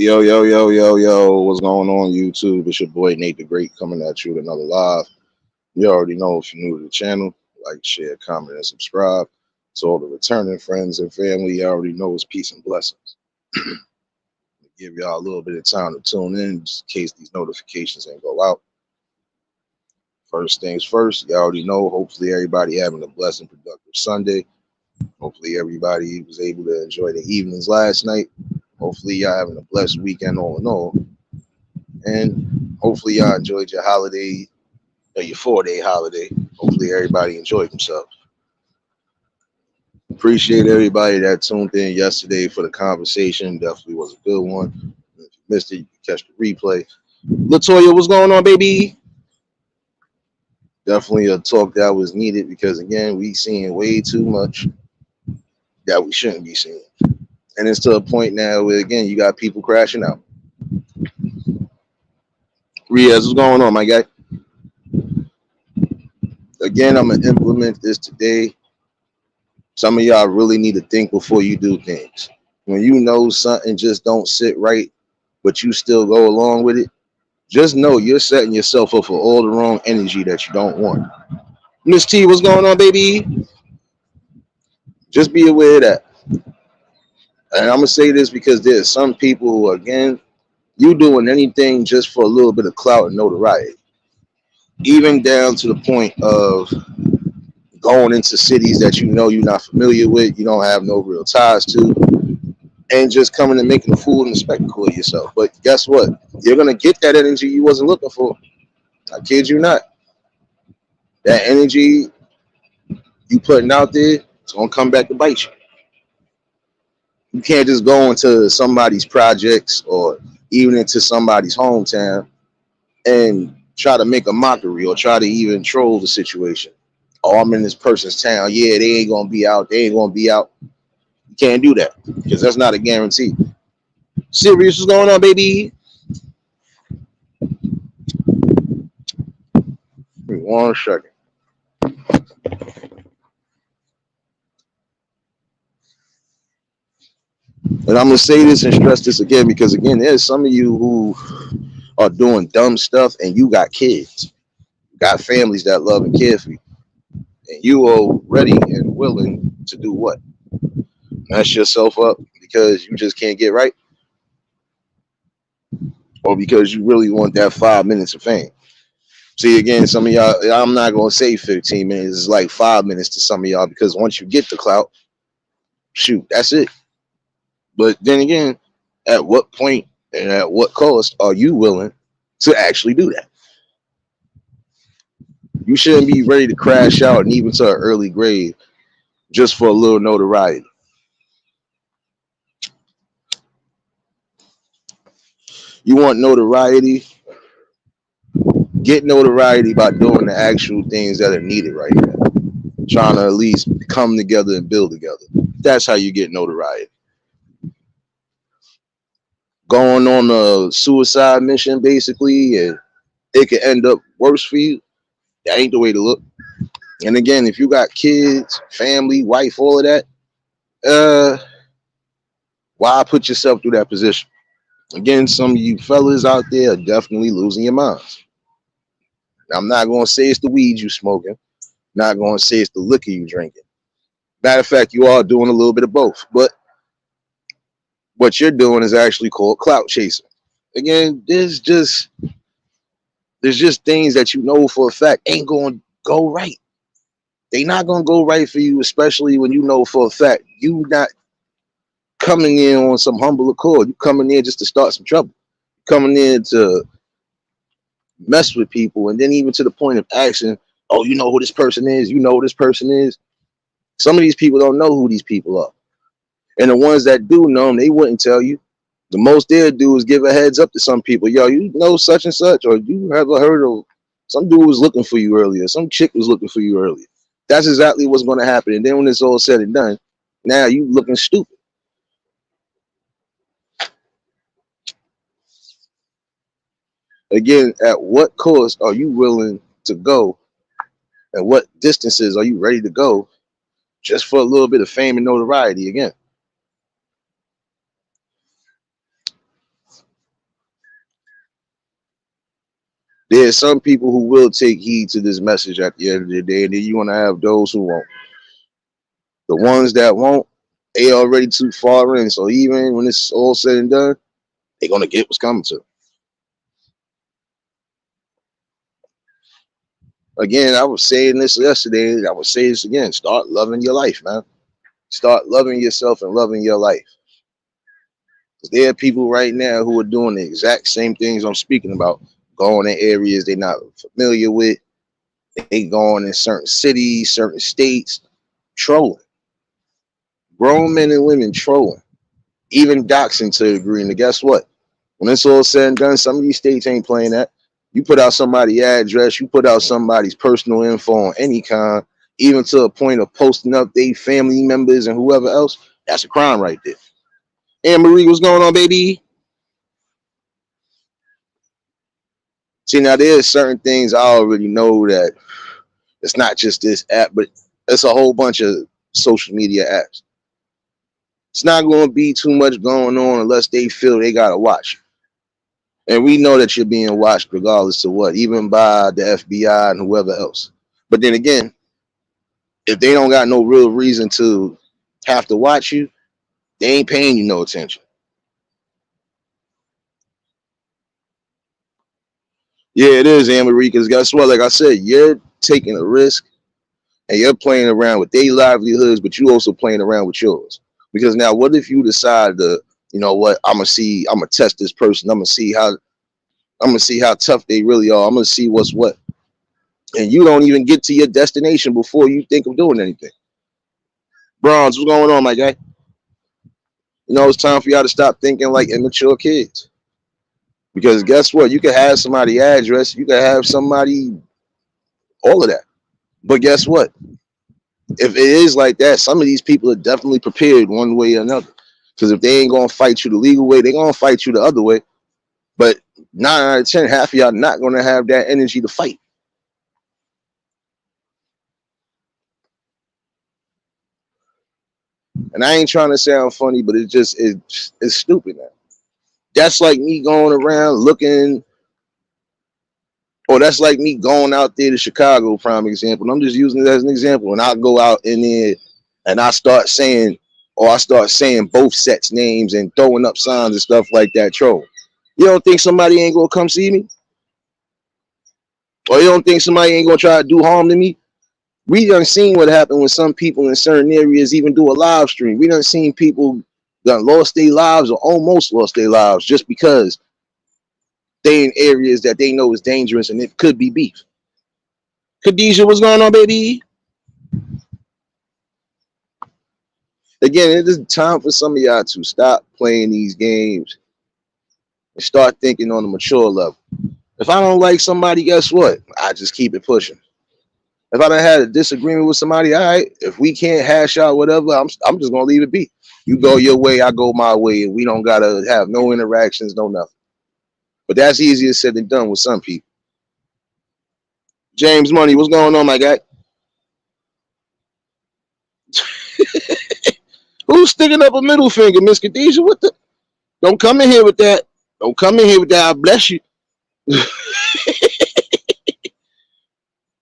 Yo, yo, yo, yo, yo, what's going on, YouTube? It's your boy Nate the Great coming at you with another live. You already know if you're new to the channel, like, share, comment, and subscribe. To all the returning friends and family, you already know it's peace and blessings. Give y'all a little bit of time to tune in just in case these notifications ain't go out. First things first, you already know, hopefully everybody having a blessed and productive Sunday. Hopefully everybody was able to enjoy the evenings last night. Hopefully y'all having a blessed weekend all in all. And hopefully y'all enjoyed your holiday, or your 4-day holiday. Hopefully everybody enjoyed themselves. Appreciate everybody that tuned in yesterday for the conversation. Definitely was a good one. If you missed it, you can catch the replay. Latoya, what's going on, baby? Definitely a talk that was needed because, again, we seeing way too much that we shouldn't be seeing. And it's to a point now where, again, you got people crashing out. Riaz, what's going on, my guy? Again, I'm going to implement this today. Some of y'all really need to think before you do things. When you know something just don't sit right, but you still go along with it, just know you're setting yourself up for all the wrong energy that you don't want. Miss T, what's going on, baby? Just be aware of that. And I'm going to say this because there's some people who, again, you doing anything just for a little bit of clout and notoriety. Even down to the point of going into cities that you know you're not familiar with, you don't have no real ties to, and just coming and making a fool and a spectacle of yourself. But guess what? You're gonna get that energy you wasn't looking for. I kid you not. That energy you putting out there, it's gonna come back to bite you. You can't just go into somebody's projects or even into somebody's hometown and try to make a mockery or try to even troll the situation. Oh, I'm in this person's town. Yeah, they ain't gonna be out. They ain't gonna be out. You can't do that because that's not a guarantee. Serious, what's going on, baby? Wait 1 second. And I'm gonna say this and stress this again because again, there's some of you who are doing dumb stuff and you got kids, you got families that love and care for you, and you are ready and willing to do what? Mess yourself up because you just can't get right, or because you really want that 5 minutes of fame. See, again, some of y'all, I'm not gonna say 15 minutes. It's like 5 minutes to some of y'all because once you get the clout, shoot, that's it. But then again, at what point and at what cost are you willing to actually do that? You shouldn't be ready to crash out and even to an early grave just for a little notoriety. You want notoriety? Get notoriety by doing the actual things that are needed right now. Trying to at least come together and build together. That's how you get notoriety. Going on a suicide mission, basically, and it could end up worse for you. That ain't the way to look. And again, if you got kids, family, wife, all of that, why put yourself through that position? Again, some of you fellas out there are definitely losing your minds. I'm not going to say it's the weed you smoking. Not going to say it's the liquor you drinking. Matter of fact, you are doing a little bit of both. But what you're doing is actually called clout chasing. Again, there's just things that you know for a fact ain't going to go right. They not going to go right for you, especially when you know for a fact you not coming in on some humble accord. You coming in just to start some trouble. Coming in to mess with people, and then even to the point of action. Oh, you know who this person is. You know who this person is. Some of these people don't know who these people are, and the ones that do know them, they wouldn't tell you. The most they'll do is give a heads up to some people. Yo, you know such and such, or you ever heard of some dude was looking for you earlier, some chick was looking for you earlier. That's exactly what's going to happen. And then when it's all said and done, now you looking stupid. Again, at what cost are you willing to go, and what distances are you ready to go just for a little bit of fame and notoriety? Again, There's some people who will take heed to this message at the end of the day, and then you want to have those who won't. The ones that won't, they already too far in. So even when it's all said and done, they're gonna get what's coming to them. Again, I was saying this yesterday. I would say this again. Start loving your life, man. Start loving yourself and loving your life. Because there are people right now who are doing the exact same things I'm speaking about. Going in areas they're not familiar with. They going in certain cities, certain states, trolling. Grown men and women trolling. Even doxing to a degree. And guess what? When it's all said and done, some of these states ain't playing that. You put out somebody's address, you put out somebody's personal info on any kind, even to a point of posting up their family members and whoever else, that's a crime right there. Anne Marie, what's going on, baby? See, now there's certain things I already know that it's not just this app, but it's a whole bunch of social media apps. It's not going to be too much going on unless they feel they got to watch. And we know that you're being watched regardless of what, even by the FBI and whoever else. But then again, if they don't got no real reason to have to watch you, they ain't paying you no attention. Yeah, it is, Anne-Marie, because guess what? Like I said, you're taking a risk and you're playing around with their livelihoods, but you also playing around with yours. Because now what if you decide to, you know what, I'm gonna test this person, I'm gonna see how tough they really are. I'm gonna see what's what. And you don't even get to your destination before you think of doing anything. Bronze, what's going on, my guy? You know, it's time for y'all to stop thinking like immature kids. Because guess what? You can have somebody address, you can have somebody, all of that. But guess what? If it is like that, some of these people are definitely prepared one way or another. Because if they ain't gonna fight you the legal way, they're gonna fight you the other way. But 9 out of 10, half of y'all not gonna have that energy to fight. And I ain't trying to sound funny, but it's stupid now. That's like me going around looking, or that's like me going out there to Chicago, prime example. And I'm just using it as an example. And I go out in there and I start saying both sets names and throwing up signs and stuff like that. Troll. You don't think somebody ain't gonna come see me? Or you don't think somebody ain't gonna try to do harm to me? We done seen what happened when some people in certain areas even do a live stream. We done seen people that lost their lives or almost lost their lives just because they in areas that they know is dangerous and it could be beef. Khadijah, what's going on, baby? Again, it is time for some of y'all to stop playing these games and start thinking on a mature level. If I don't like somebody, guess what? I just keep it pushing. If I done had a disagreement with somebody, all right, if we can't hash out whatever, I'm just gonna leave it be. You go your way, I go my way, and we don't gotta have no interactions, no nothing. But that's easier said than done with some people. James Money, what's going on, my guy? Who's sticking up a middle finger, Miss Khadijah? What the? Don't come in here with that. Don't come in here with that. I bless you.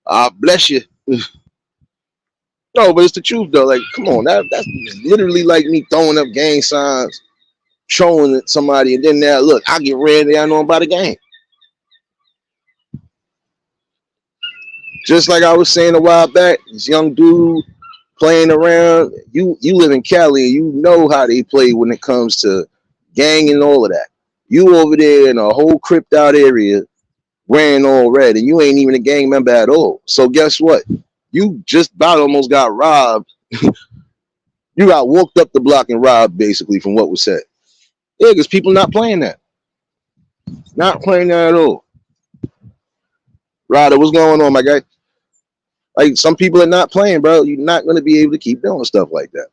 I bless you. No, but it's the truth though. Like, come on, that's literally like me throwing up gang signs, showing at somebody, and then now look, I get red. They don't know about the game. Just like I was saying a while back, this young dude playing around. You live in Cali, and you know how they play when it comes to gang and all of that. You over there in a whole cripped out area, wearing all red, and you ain't even a gang member at all. So guess what? You just about almost got robbed. You got walked up the block and robbed, basically, from what was said. Yeah, because people not playing that. Not playing that at all. Ryder, what's going on, my guy? Like, some people are not playing, bro. You're not going to be able to keep doing stuff like that.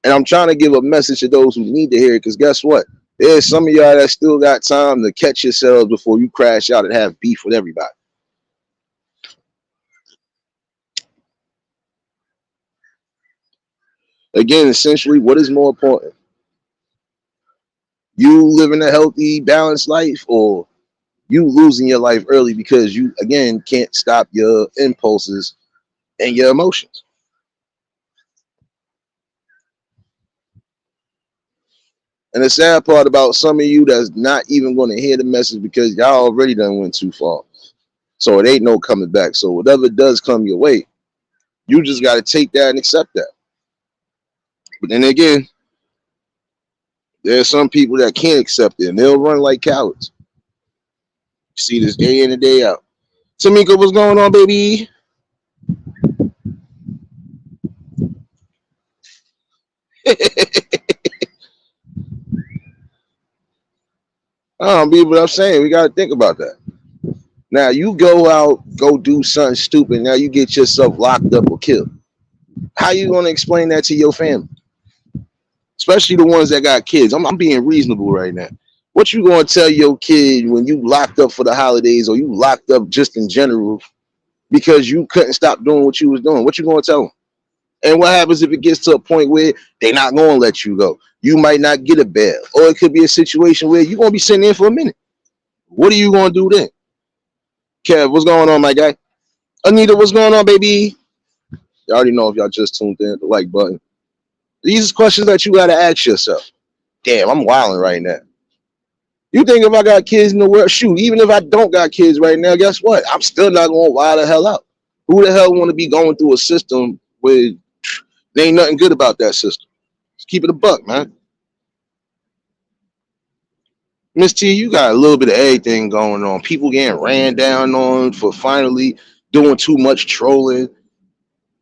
And I'm trying to give a message to those who need to hear it, because guess what? There's some of y'all that still got time to catch yourselves before you crash out and have beef with everybody. Again, essentially, what is more important? You living a healthy, balanced life, or You losing your life early because you again can't stop your impulses and your emotions. And the sad part about some of you that's not even going to hear the message because y'all already done went too far. So it ain't no coming back. So whatever does come your way, you just got to take that and accept that. But then again, there's some people that can't accept it and they'll run like cowards. You see this day in and day out. Tamika, what's going on, baby? Be what I'm saying. We got to think about that. Now you go out, go do something stupid. Now you get yourself locked up or killed. How you gonna explain that to your family? Especially the ones that got kids. I'm being reasonable right now. What you gonna tell your kid when you locked up for the holidays or you locked up just in general because you couldn't stop doing what you was doing? What you gonna tell them? And what happens if it gets to a point where they not gonna let you go? You might not get a bail, or it could be a situation where you're gonna be sitting in for a minute. What are you gonna do then? Kev, what's going on, my guy? Anita, what's going on, baby? You already know if y'all just tuned in, the like button. These are questions that you gotta ask yourself. Damn, I'm wilding right now. You think if I got kids in the world, shoot, even if I don't got kids right now, guess what? I'm still not gonna wild the hell out. Who the hell want to be going through a system where there ain't nothing good about that system? Just keep it a buck, man. Miss T, you got a little bit of everything going on. People getting ran down on for finally doing too much trolling.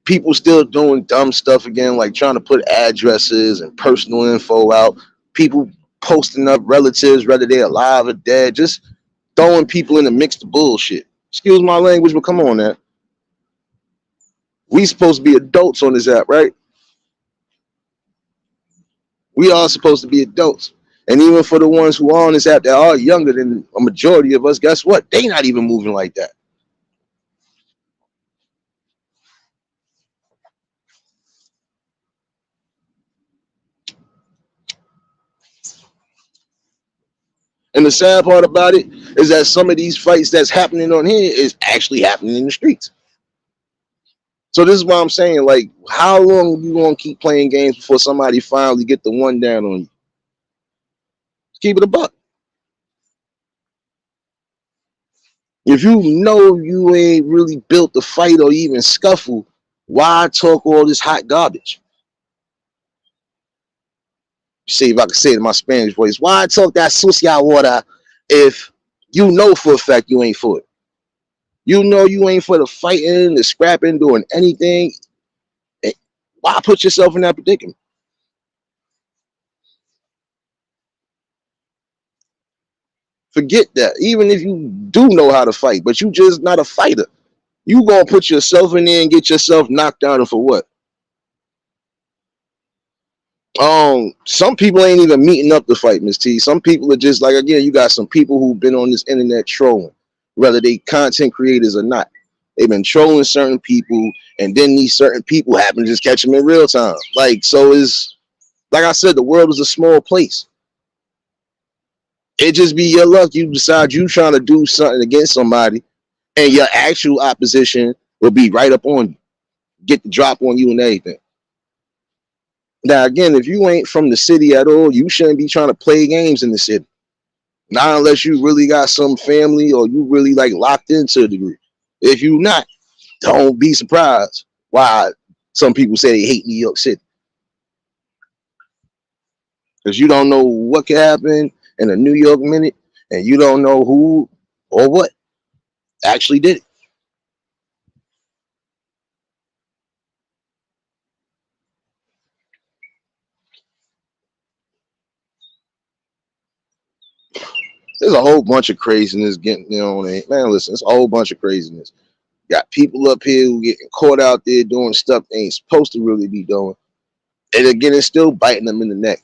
People still doing dumb stuff again, like trying to put addresses and personal info out. People posting up relatives, whether they're alive or dead, just throwing people in the mix of bullshit. Excuse my language, but come on now. We supposed to be adults on this app, right? We are supposed to be adults. And even for the ones who are on this app that are younger than a majority of us, guess what? They not even moving like that. And the sad part about it is that some of these fights that's happening on here is actually happening in the streets. So this is why I'm saying, like, how long are you gonna keep playing games before somebody finally get the one down on you? Keep it a buck. If you know you ain't really built to fight or even scuffle, why talk all this hot garbage? See if I can say it in my Spanish voice. Why talk that sucia water if you know for a fact you ain't for it? You know you ain't for the fighting, the scrapping, doing anything. Why put yourself in that predicament? Forget that. Even if you do know how to fight, but you just not a fighter, you gonna put yourself in there and get yourself knocked out, and for what? Some people ain't even meeting up to fight, Miss T. Some people are just like, again, you got some people who've been on this internet trolling, whether they content creators or not. They've been trolling certain people, and then these certain people happen to just catch them in real time. Like, so is like I said, the world is a small place. It just be your luck. You decide you trying to do something against somebody, and your actual opposition will be right up on you, get the drop on you and everything. Now, again, if you ain't from the city at all, you shouldn't be trying to play games in the city. Not unless you really got some family or you really like locked into a degree. If you not, don't be surprised why some people say they hate New York City. Because you don't know what could happen in a New York minute, and you don't know who or what actually did it. There's a whole bunch of craziness getting on it. Man, listen, it's a whole bunch of craziness. Got people up here who getting caught out there doing stuff they ain't supposed to really be doing. And again, it's still biting them in the neck.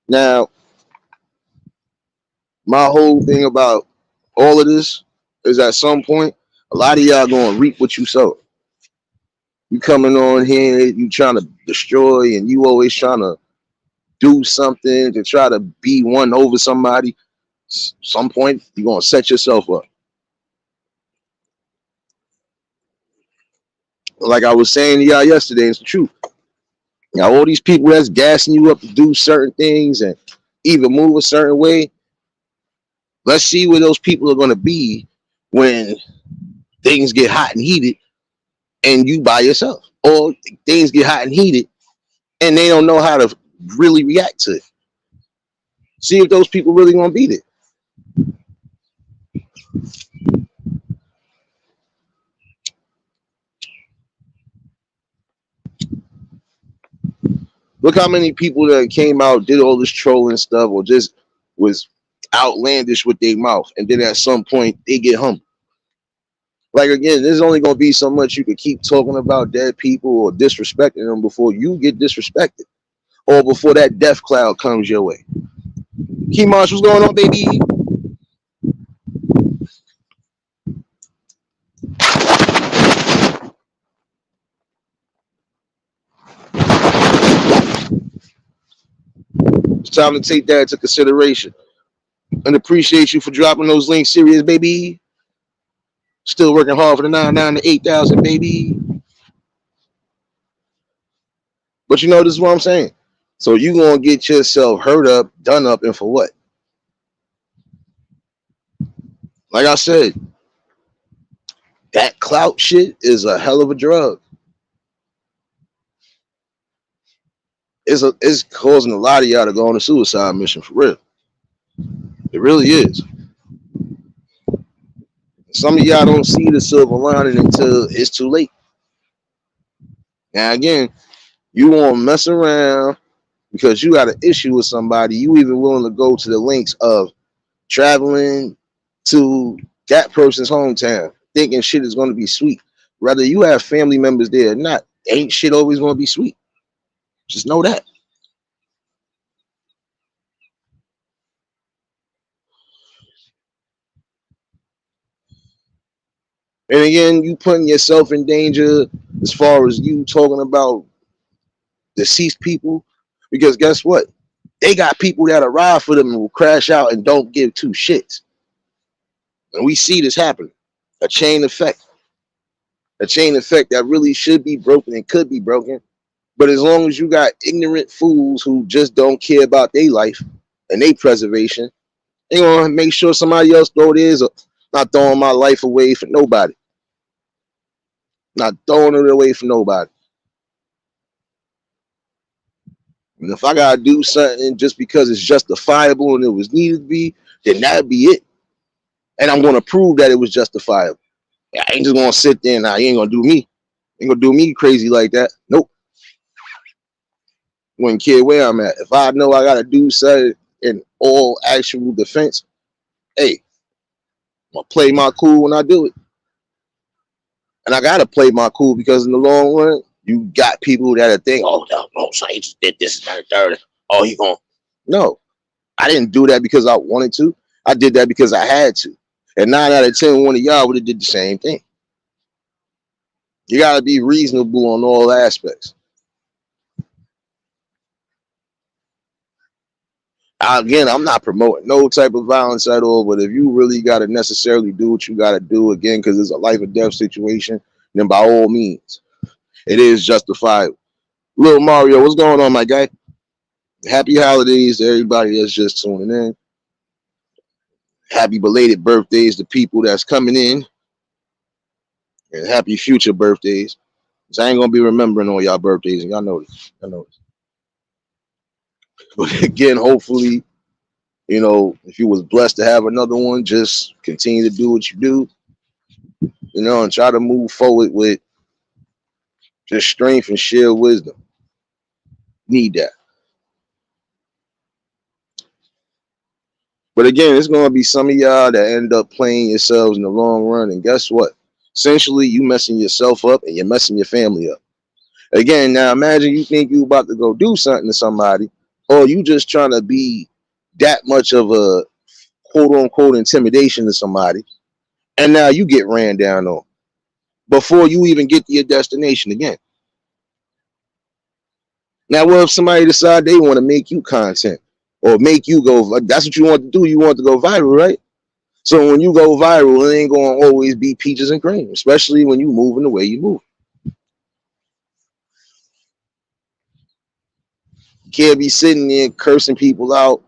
Now, my whole thing about all of this is at some point, a lot of y'all gonna reap what you sow. You coming on here, you trying to destroy, and you always trying to do something to try to be one over somebody, some point you're gonna set yourself up. Like I was saying to y'all yesterday, it's the truth. Now all these people that's gassing you up to do certain things and even move a certain way. Let's see where those people are gonna be when things get hot and heated and you by yourself, or things get hot and heated and they don't know how to really react to it. See if those people really gonna be there. Look how many people that came out, did all this trolling stuff, or just was outlandish with their mouth, and then at some point they get humble. Like again, there's only gonna be so much you can keep talking about dead people or disrespecting them before you get disrespected, or before that death cloud comes your way. Key Marsh, what's going on, baby? It's time to take that into consideration. And appreciate you for dropping those links, serious, baby. Still working hard for the 99 to 8,000, baby. But you know, this is what I'm saying. So you gonna get yourself hurt up, done up, and for what? Like I said, that clout shit is a hell of a drug. It's causing a lot of y'all to go on a suicide mission for real. It really is. Some of y'all don't see the silver lining until it's too late. Now again, you won't mess around because you got an issue with somebody. You even willing to go to the links of traveling to that person's hometown, thinking shit is going to be sweet. Whether you have family members there or not, ain't shit always going to be sweet. Just know that. And again, you putting yourself in danger as far as you talking about deceased people, because guess what? They got people that arrive for them and will crash out and don't give two shits. And we see this happen. A chain effect. A chain effect that really should be broken and could be broken. But as long as you got ignorant fools who just don't care about their life and their preservation, they gonna make sure somebody else throw theirs up. Not throwing my life away for nobody. Not throwing it away for nobody. And if I gotta do something just because it's justifiable and it was needed to be, then that'd be it. And I'm gonna prove that it was justifiable. I ain't just gonna sit there and I ain't gonna do me. Ain't gonna do me crazy like that. Nope. Wouldn't care where I'm at. If I know I gotta do something in all actual defense, hey, I'm gonna play my cool when I do it. And I gotta play my cool because in the long run, you got people that are thinking, oh no, so he just did this and that third. Oh, he gonna no. I didn't do that because I wanted to. I did that because I had to. And 9 out of 10, one of y'all would have did the same thing. You gotta be reasonable on all aspects. Again, I'm not promoting no type of violence at all, but if you really got to necessarily do what you got to do, again, because it's a life or death situation, then by all means, it is justified. Little Mario, what's going on, my guy? Happy holidays to everybody that's just tuning in. Happy belated birthdays to people that's coming in, and happy future birthdays. So I ain't gonna be remembering all y'all birthdays, and y'all know this. Y'all know this. But again, hopefully, you know, if you was blessed to have another one, just continue to do what you do, you know, and try to move forward with just strength and sheer wisdom. Need that. But again, it's gonna be some of y'all that end up playing yourselves in the long run. And guess what? Essentially, you messing yourself up and you're messing your family up. Again, now imagine you think you about to go do something to somebody, or you just trying to be that much of a quote unquote intimidation to somebody, and now you get ran down on before you even get to your destination again. Now, what if somebody decide they want to make you content or make you go? That's what you want to do. You want to go viral, right? So when you go viral, it ain't going to always be peaches and cream, especially when you moving the way you move. You can't be sitting there cursing people out,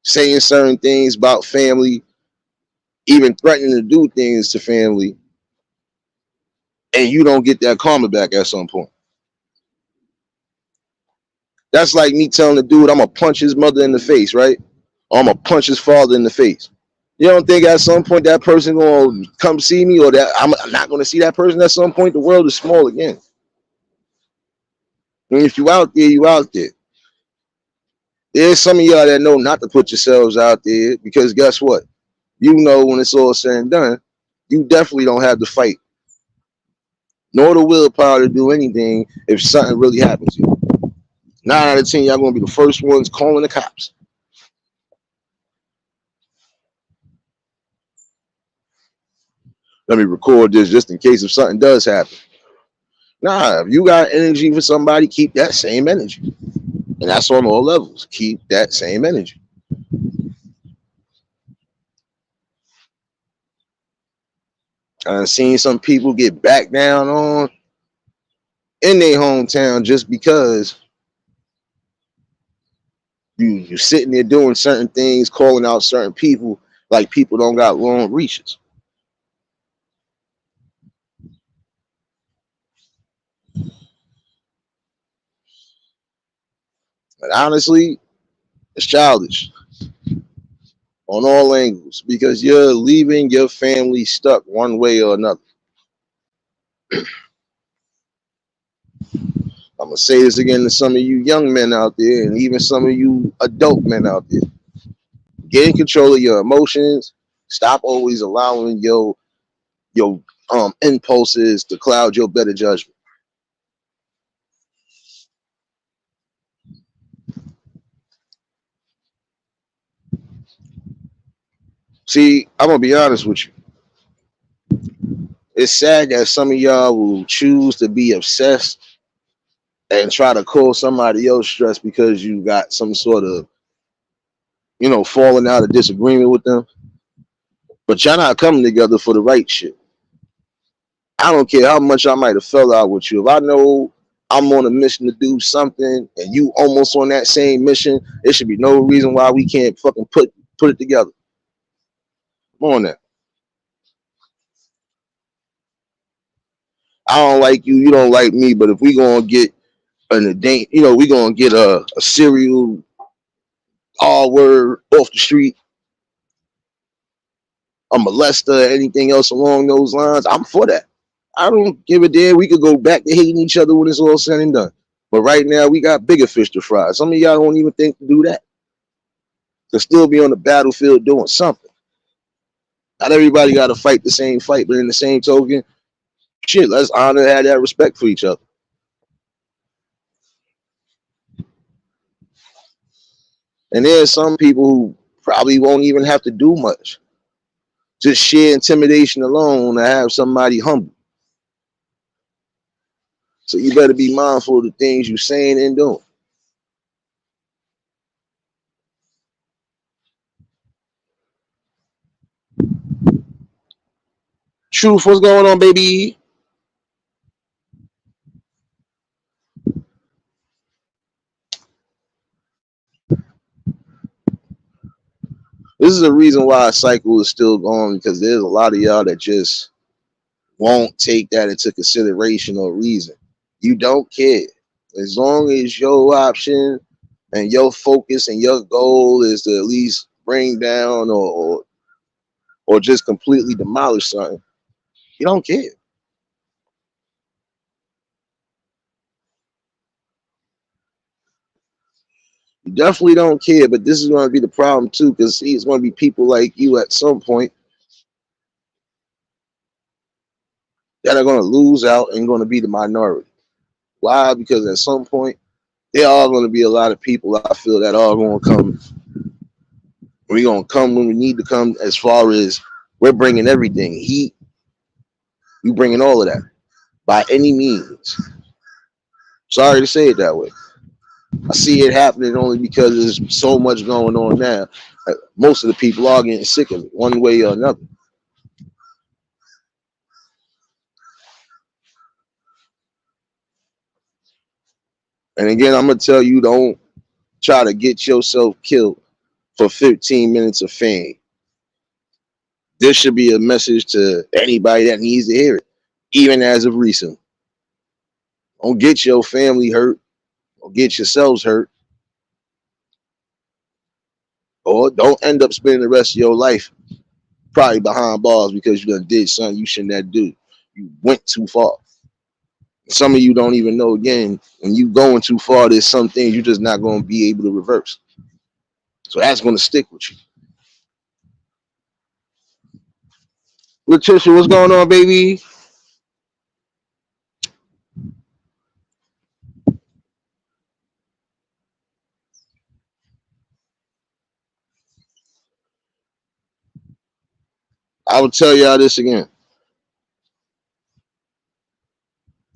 saying certain things about family, even threatening to do things to family, and you don't get that karma back at some point. That's like me telling the dude I'm gonna punch his mother in the face, right? Or I'm gonna punch his father in the face. You don't think at some point that person gonna come see me, or that I'm not gonna see that person at some point? The world is small again. And if you out there, you out there. There's some of y'all that know not to put yourselves out there because guess what? You know when it's all said and done, you definitely don't have the fight nor the willpower to do anything if something really happens to you. 9 out of 10, y'all gonna be the first ones calling the cops. Let me record this just in case if something does happen. Nah, if you got energy for somebody, keep that same energy. And that's on all levels. Keep that same energy. I've seen some people get back down on in their hometown just because you sitting there doing certain things, calling out certain people like people don't got long reaches. But honestly, it's childish on all angles because you're leaving your family stuck one way or another. I'm gonna say this again to some of you young men out there, and even some of you adult men out there. Get in control of your emotions. Stop always allowing your impulses to cloud your better judgment. See, I'm gonna be honest with you. It's sad that some of y'all will choose to be obsessed and try to cause somebody else stress because you got some sort of falling out of disagreement with them. But y'all not coming together for the right shit. I don't care how much I might have fell out with you. If I know I'm on a mission to do something and you almost on that same mission, there should be no reason why we can't fucking put it together. Come on now. I don't like you, you don't like me, but if we gonna get an date, we gonna get a serial R word off the street, a molester, anything else along those lines, I'm for that. I don't give a damn. We could go back to hating each other when it's all said and done. But right now, we got bigger fish to fry. Some of y'all don't even think to do that. To still be on the battlefield doing something. Not everybody got to fight the same fight, but in the same token, shit, let's honor and have that respect for each other. And there's some people who probably won't even have to do much. Just sheer intimidation alone to have somebody humble. So you better be mindful of the things you're saying and doing. Truth, what's going on, baby? This is the reason why a cycle is still going because there's a lot of y'all that just won't take that into consideration or reason. You don't care. As long as your option and your focus and your goal is to at least bring down or just completely demolish something, you don't care. You definitely don't care, but this is going to be the problem too, because see, it's going to be people like you at some point that are going to lose out and going to be the minority. Why? Because at some point, there are going to be a lot of people I feel that are going to come. We're going to come when we need to come as far as we're bringing everything. Heat, we bringing all of that. by any means. Sorry to say it that way. I see it happening only because there's so much going on now. Most of the people are getting sick of it, one way or another. And again, I'm gonna tell you, don't try to get yourself killed for 15 minutes of fame. This should be a message to anybody that needs to hear it, even as of recent. Don't get your family hurt, or get yourselves hurt, or don't end up spending the rest of your life probably behind bars because you done did something you shouldn't have do. You went too far. Some of you don't even know, again, when you going too far, there's some things you're just not going to be able to reverse. So that's going to stick with you. Letitia, what's going on, baby? I will tell y'all this again.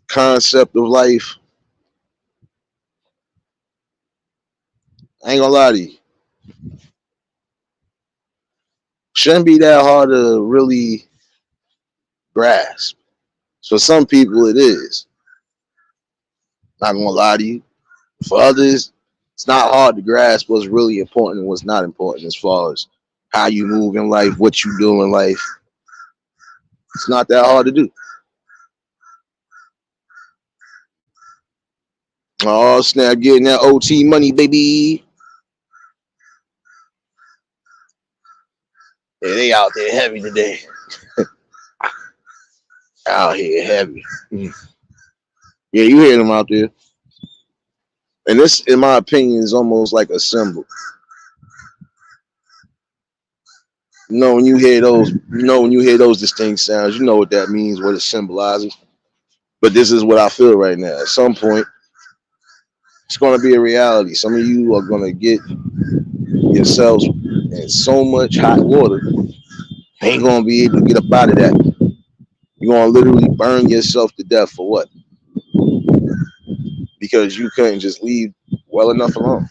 Concept of life. I ain't gonna lie to you. Shouldn't be that hard to really grasp. For some people, it is. Not gonna lie to you. For others, it's not hard to grasp what's really important and what's not important as far as how you move in life, what you do in life. It's not that hard to do. Oh snap, getting that OT money, baby. Yeah, they out there heavy today. Out here heavy. Yeah, you hear them out there. And this, in my opinion, is almost like a symbol. When you hear those, when you hear those distinct sounds, you know what that means, what it symbolizes. But this is what I feel right now. At some point, it's going to be a reality. Some of you are going to get yourselves in so much hot water, ain't going to be able to get up out of that. You're going to literally burn yourself to death for what? Because you couldn't just leave well enough alone.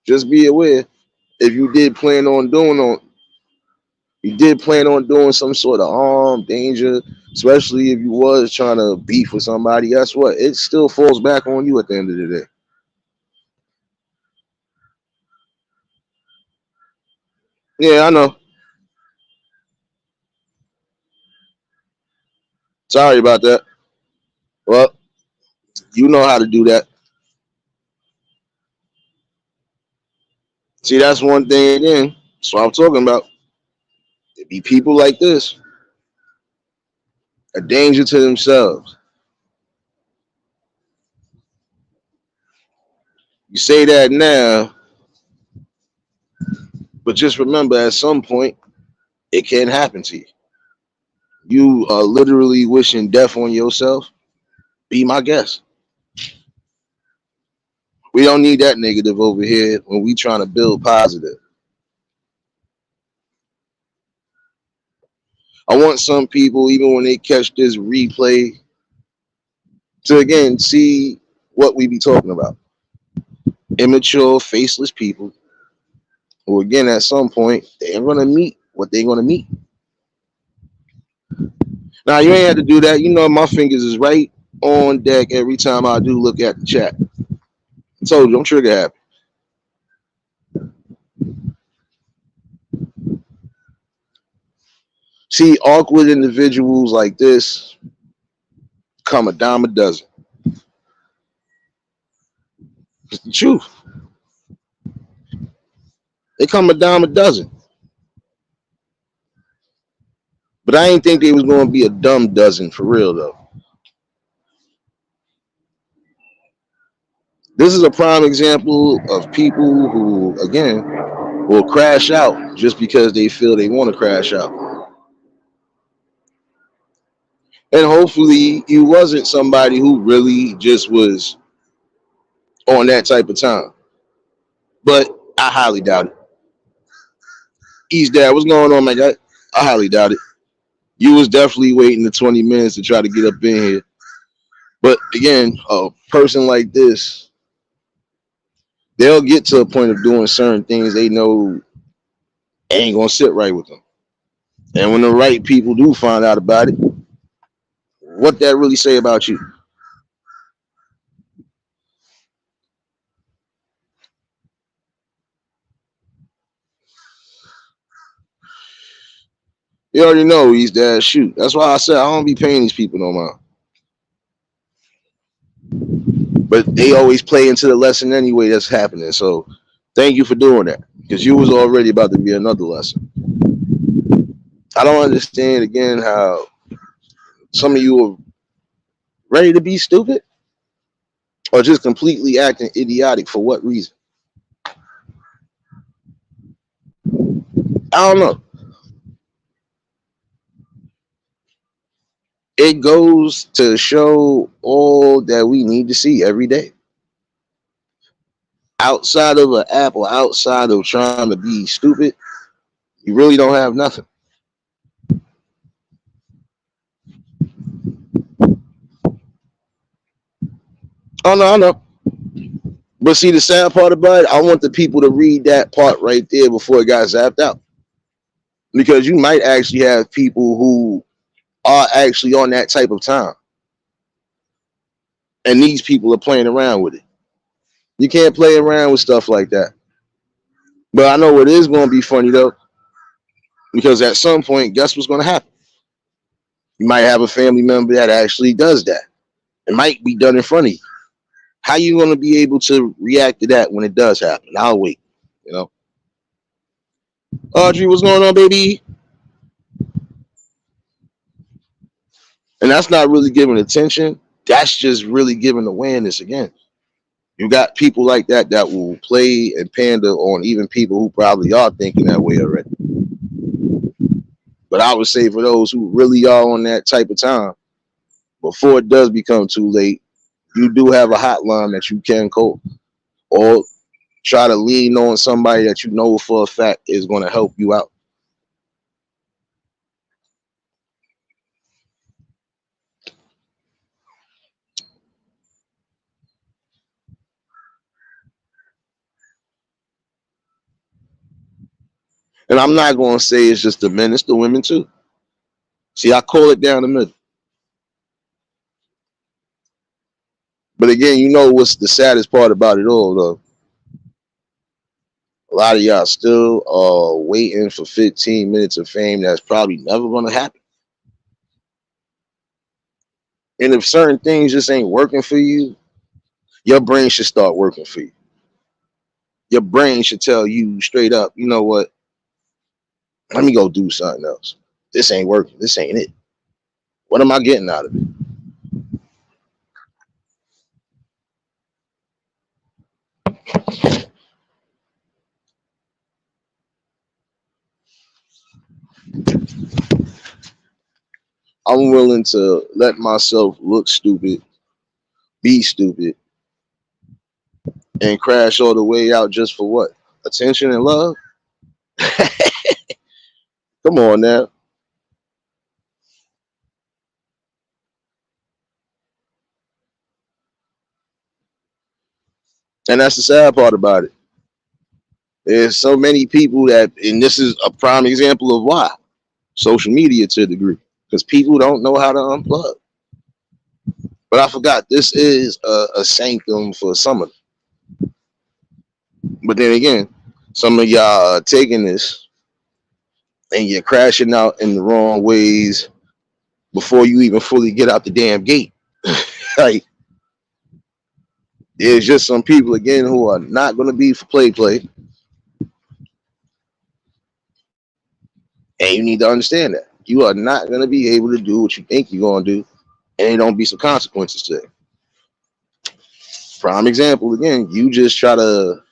Just be aware, if you did plan on doing some sort of harm, danger, especially if you was trying to beef with somebody, guess what? It still falls back on you at the end of the day. Yeah, I know. Sorry about that. Well, you know how to do that. See, that's one thing again. That's what I'm talking about. It be people like this, a danger to themselves. You say that now, but just remember at some point, it can happen to you. You are literally wishing death on yourself. Be my guest. We don't need that negative over here when we trying to build positive. I want some people, even when they catch this replay, to again see what we be talking about. Immature, faceless people who, again, at some point, they're going to meet what they're going to meet. Now, you ain't had to do that. You know, my fingers is right on deck every time I do look at the chat. I told you, I'm trigger happy. See, awkward individuals like this come a dime a dozen. It's the truth. They come a dime a dozen. But I ain't think they was going to be a dumb dozen for real, though. This is a prime example of people who, again, will crash out just because they feel they want to crash out. And hopefully, you wasn't somebody who really just was on that type of time. but I highly doubt it. East Dad, what's going on, my guy? I highly doubt it. You was definitely waiting the 20 minutes to try to get up in here. But again, a person like this, they'll get to a point of doing certain things they know ain't gonna sit right with them. And when the right people do find out about it, what that really say about you? You already know East Dad. Shoot, that's why I said I don't be paying these people no more. But they always play into the lesson anyway that's happening. So thank you for doing that because you was already about to be another lesson. I don't understand again how some of you are ready to be stupid or just completely acting idiotic for what reason? I don't know. It goes to show all that we need to see every day. Outside of an app or outside of trying to be stupid, you really don't have nothing. Oh no, I know. But see, the sad part about it, I want the people to read that part right there before it got zapped out. Because you might actually have people who are actually on that type of time. And these people are playing around with it. You can't play around with stuff like that. But I know it is going to be funny though, because at some point, guess what's going to happen? You might have a family member that actually does that. It might be done in front of you. How you going to be able to react to that when it does happen? I'll wait. You know, Audrey, what's going on, baby? And that's not really giving attention. That's just really giving awareness again. You got people like that that will play and pander on even people who probably are thinking that way already. But I would say for those who really are on that type of time, before it does become too late, you do have a hotline that you can call or try to lean on somebody that you know for a fact is going to help you out. And I'm not going to say it's just the men, it's the women too. See, I call it down the middle. But again, you know what's the saddest part about it all, though? A lot of y'all still are waiting for 15 minutes of fame that's probably never going to happen. And if certain things just ain't working for you, your brain should start working for you. Your brain should tell you straight up, you know what? Let me go do something else. This ain't working. This ain't it. What am I getting out of it? I'm willing to let myself look stupid, be stupid, and crash all the way out just for what? Attention and love? Come on now. And that's the sad part about it. There's so many people that, and this is a prime example of why social media to a degree, because people don't know how to unplug. But I forgot this is a sanctum for some of them. But then again, some of y'all are taking this and you're crashing out in the wrong ways before you even fully get out the damn gate. Like there's just some people again who are not going to be for play, and you need to understand that you are not going to be able to do what you think you're going to do, and there don't be some consequences to it. Prime example again, you just try to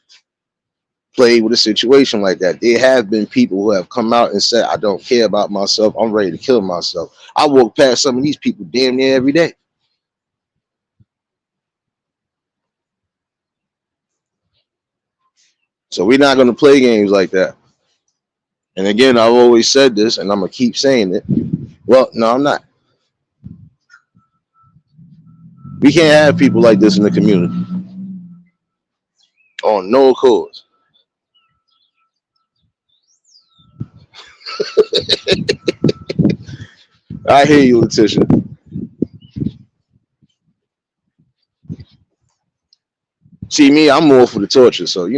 play with a situation like that. There have been people who have come out and said, "I don't care about myself. I'm ready to kill myself." I walk past some of these people damn near every day. So we're not going to play games like that. And again, I've always said this, and I'm going to keep saying it. Well, no, I'm not. We can't have people like this in the community on no cause. I hear you, Letitia. See me, I'm more for the torture, so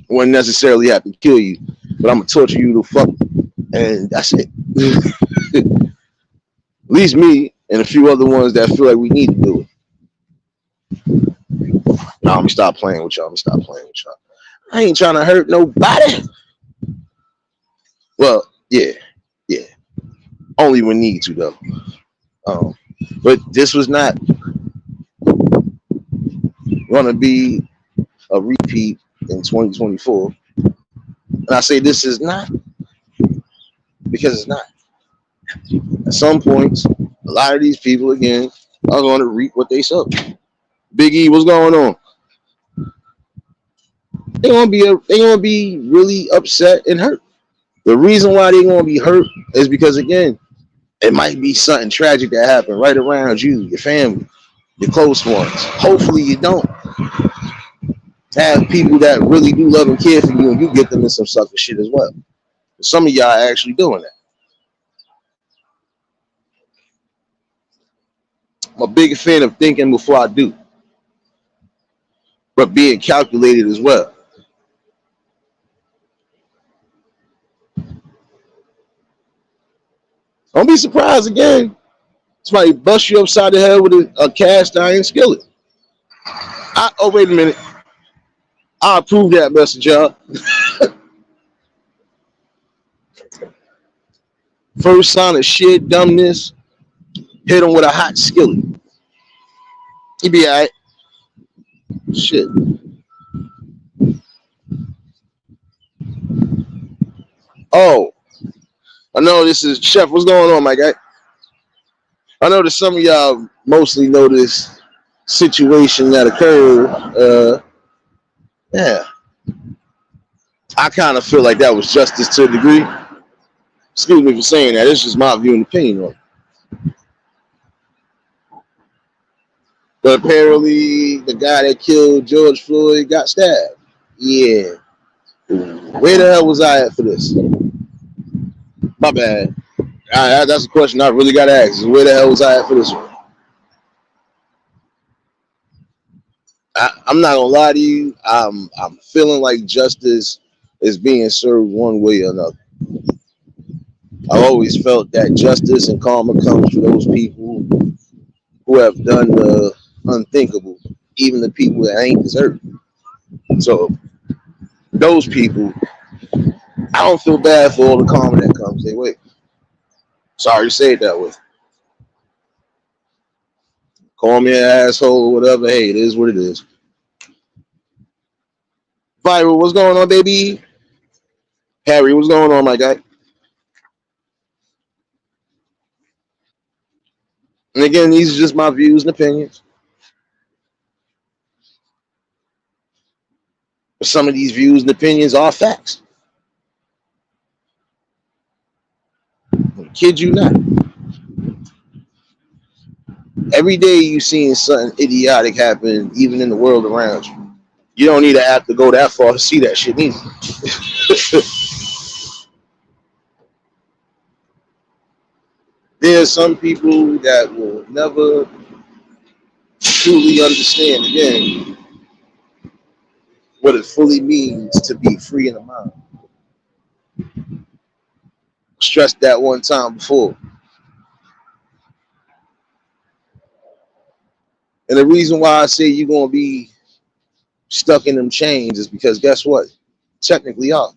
wouldn't necessarily have to kill you, but I'm gonna torture you to fuck, and that's it. At least me and a few other ones that feel like we need to do it. No, let me stop playing with y'all. Let me stop playing with y'all. I ain't trying to hurt nobody. Well, yeah. Only when need to though. But this was not gonna be a repeat in 2024. And I say this is not because it's not. At some points, a lot of these people again are going to reap what they sow. Big E, what's going on? They gonna be really upset and hurt. The reason why they're gonna be hurt is because again, it might be something tragic that happened right around you, your family, your close ones. Hopefully you don't have people that really do love and care for you and you get them in some sucker shit as well. Some of y'all are actually doing that. I'm a big fan of thinking before I do, but being calculated as well. Don't be surprised again. Somebody bust you upside the head with a cast iron skillet. Oh, wait a minute. I approve that message, y'all. First sign of shit, dumbness, hit him with a hot skillet. He be all right. Shit. Oh, I know this is Chef. What's going on, my guy? I know that some of y'all mostly know this situation that occurred. Yeah. I kind of feel like that was justice to a degree. Excuse me for saying that. It's just my view and opinion on it. But apparently, the guy that killed George Floyd got stabbed. Yeah. Where the hell was I at for this? My bad. That's a question I really got to ask. Where the hell was I at for this one? I'm not gonna lie to you. I'm feeling like justice is being served one way or another. I've always felt that justice and karma comes for those people who have done the unthinkable, even the people that ain't deserved. So those people, I don't feel bad for all the karma that comes their way. Sorry to say it that way. Call me an asshole or whatever. Hey, it is what it is. Viral, what's going on, baby? Harry, what's going on, my guy? And again, these are just my views and opinions. But some of these views and opinions are facts. I kid you not. Every day you seeing something idiotic happen, even in the world around you. You don't need to have to go that far to see that shit either. There's some people that will never truly understand again what it fully means to be free in the mind. Stressed that one time before. And the reason why I say you're gonna be stuck in them chains is because guess what? Technically are.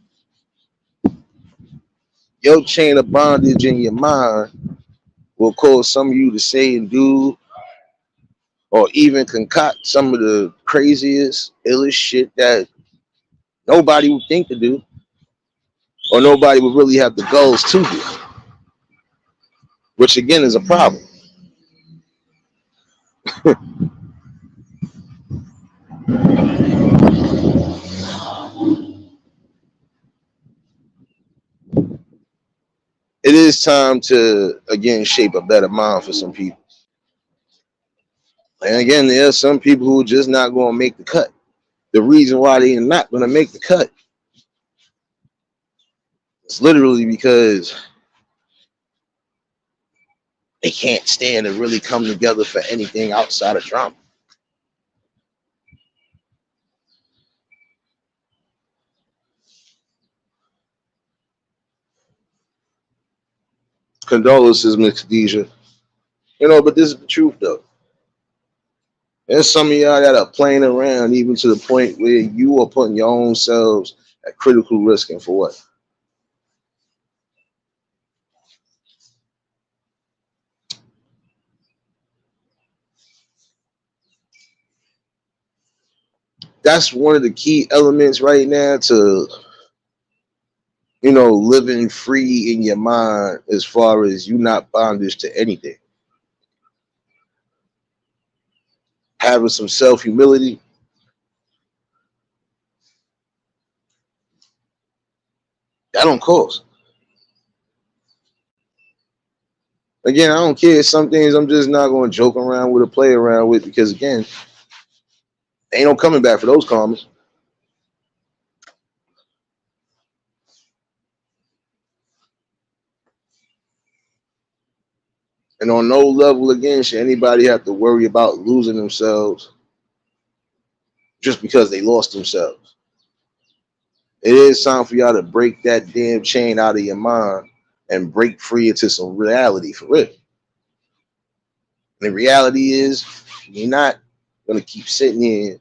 Your chain of bondage in your mind will cause some of you to say and do or even concoct some of the craziest, illest shit that nobody would think to do or nobody would really have the goals to do, which again is a problem. it is time to again shape a better mind for some people. And again, there are some people who are just not going to make the cut. The reason why they're not going to make the cut is literally because they can't stand to really come together for anything outside of drama. Condolences, Miss Khadijah. But this is the truth, though. There's some of y'all that are playing around even to the point where you are putting your own selves at critical risk. And for what? That's one of the key elements right now to, living free in your mind as far as you not bondage to anything. Having some self-humility. That don't cost. Again, I don't care. Some things I'm just not going to joke around with or play around with because, again, ain't no coming back for those comments. And on no level, again, should anybody have to worry about losing themselves just because they lost themselves. It is time for y'all to break that damn chain out of your mind and break free into some reality for real. And the reality is, you're not going to keep sitting here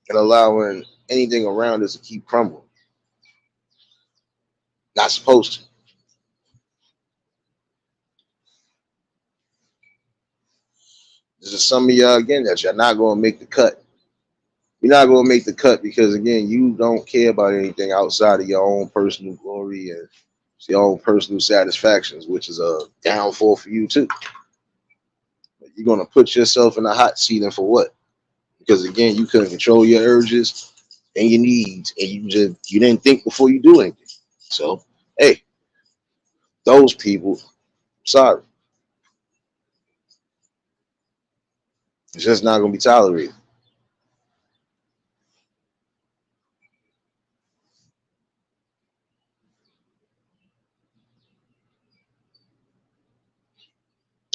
and allowing anything around us to keep crumbling. Not supposed to. This is some of y'all, again, that you're not going to make the cut. You're not going to make the cut because, again, you don't care about anything outside of your own personal glory and your own personal satisfactions, which is a downfall for you, too. You're going to put yourself in a hot seat, and for what? Because, again, you couldn't control your urges and your needs, and you didn't think before you do anything. So, hey, those people, sorry. It's just not going to be tolerated.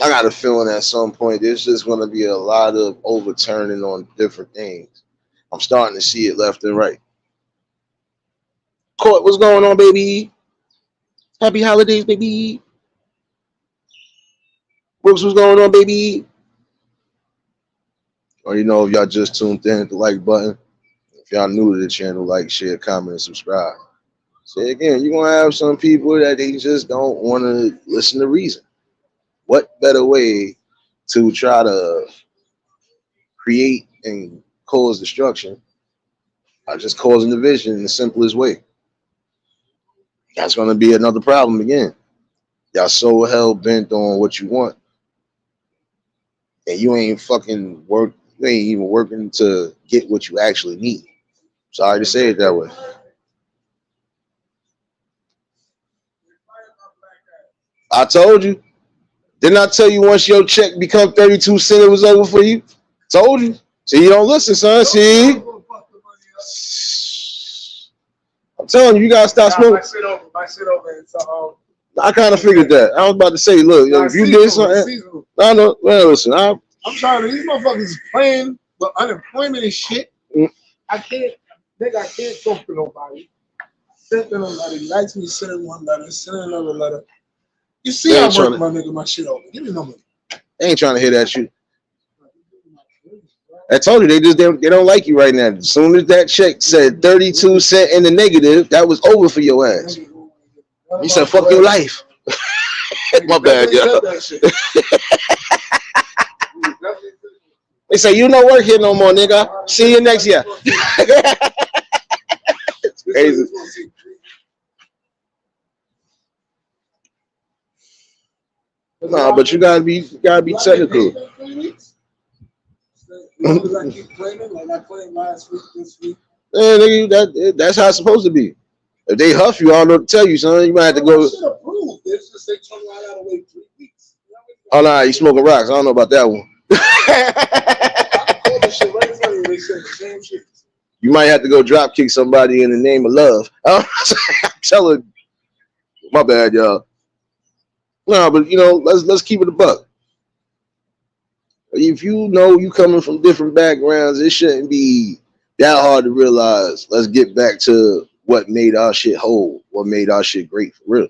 I got a feeling at some point there's just going to be a lot of overturning on different things. I'm starting to see it left and right. Court, what's going on, baby? Happy holidays, baby. Brooks, what's going on, baby? Or if y'all just tuned in, hit the like button. If y'all new to the channel, like, share, comment, and subscribe. So again, you're gonna have some people that they just don't want to listen to reason. What better way to try to create and cause destruction by just causing division in the simplest way? That's gonna be another problem again. Y'all so hell bent on what you want, and you ain't fucking work. You ain't even working to get what you actually need. Sorry to say it that way. I told you. Didn't I tell you once your check become 32 cents, it was over for you? Told you. See, you don't listen, son. See? I'm telling you, you gotta stop smoking. My shit over. I kind of figured that. I was about to say, look, if you did something, I know. Well, listen, I'm trying to. These motherfuckers playing with unemployment and shit. I can't talk to nobody. Send to nobody. Likes me, send one letter, send another letter. You see, I work my nigga, my shit over. Give me no money. They ain't trying to hear that shit. I told you they don't like you right now. As soon as that check said 32 cents in the negative, that was over for your ass. You said fuck your life. My bad, yo. They say you don't work here no more, nigga. See you next year. It's crazy. Nah, but you gotta be technical. I keep playing like I played last week, this week. Yeah, nigga, that's how it's supposed to be. If they huff you, I don't know what to tell you, son. You might have to go. Shit approved. take 21, I gotta wait 3 weeks. Oh nah, you smoking rocks. I don't know about that one. I called this shit right in front of you. They said the same shit. You might have to go drop kick somebody in the name of love. I'm telling, my bad, y'all. No, but you know, let's keep it a buck. If you know you coming from different backgrounds, it shouldn't be that hard to realize. Let's get back to what made our shit whole, what made our shit great for real.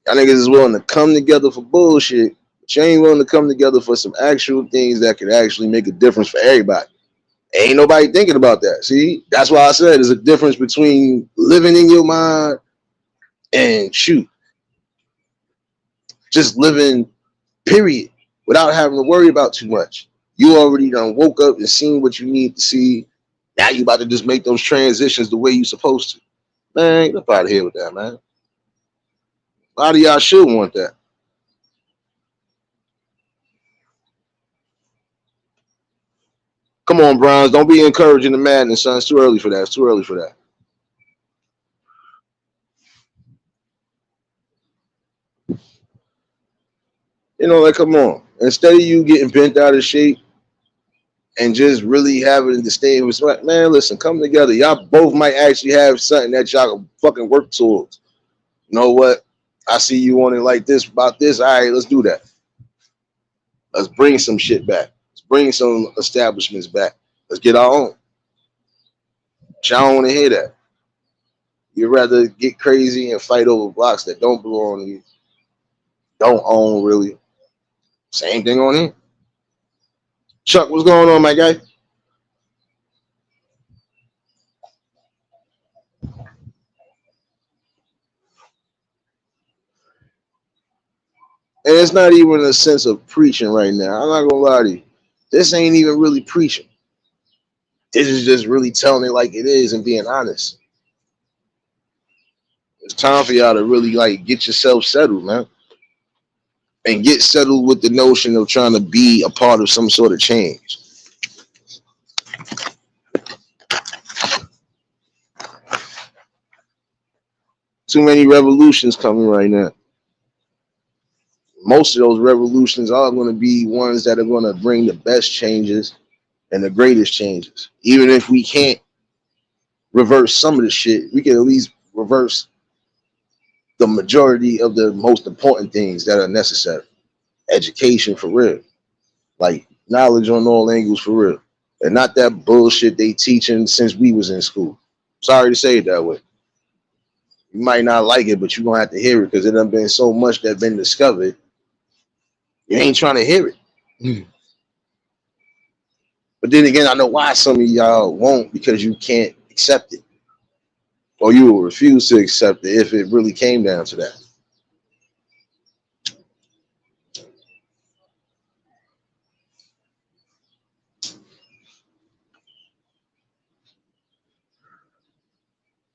Y'all niggas is willing to come together for bullshit, but you ain't willing to come together for some actual things that could actually make a difference for everybody. Ain't nobody thinking about that. See, that's why I said there's a difference between living in your mind and shoot, just living, period, without having to worry about too much. You already done woke up and seen what you need to see. Now you about to just make those transitions the way you supposed to. Man, get up out of here with that, man. A lot of y'all should want that. Come on, Browns. Don't be encouraging the madness, son. It's too early for that. It's too early for that. You know, like, come on. Instead of you getting bent out of shape and just really having to stay with, man, listen, come together. Y'all both might actually have something that y'all can fucking work towards. You know what? I see you want it like this about this. All right, let's do that. Let's bring some shit back. Let's bring some establishments back. Let's get our own. But y'all don't want to hear that. You'd rather get crazy and fight over blocks that don't belong to you, don't own really. Same thing on here. Chuck, what's going on, my guy? And it's not even a sense of preaching right now. I'm not gonna lie to you. This ain't even really preaching. This is just really telling it like it is and being honest. It's time for y'all to really like get yourself settled, man. And get settled with the notion of trying to be a part of some sort of change. Too many revolutions coming right now. Most of those revolutions are going to be ones that are going to bring the best changes and the greatest changes. Even if we can't reverse some of the shit, we can at least reverse the majority of the most important things that are necessary. Education for real, like knowledge on all angles for real, and not that bullshit they teaching since we was in school. Sorry to say it that way. You might not like it, but you're gonna have to hear it because it done been so much that been discovered. You ain't trying to hear it. But then again, I know why some of y'all won't, because you can't accept it, or you will refuse to accept it if it really came down to that.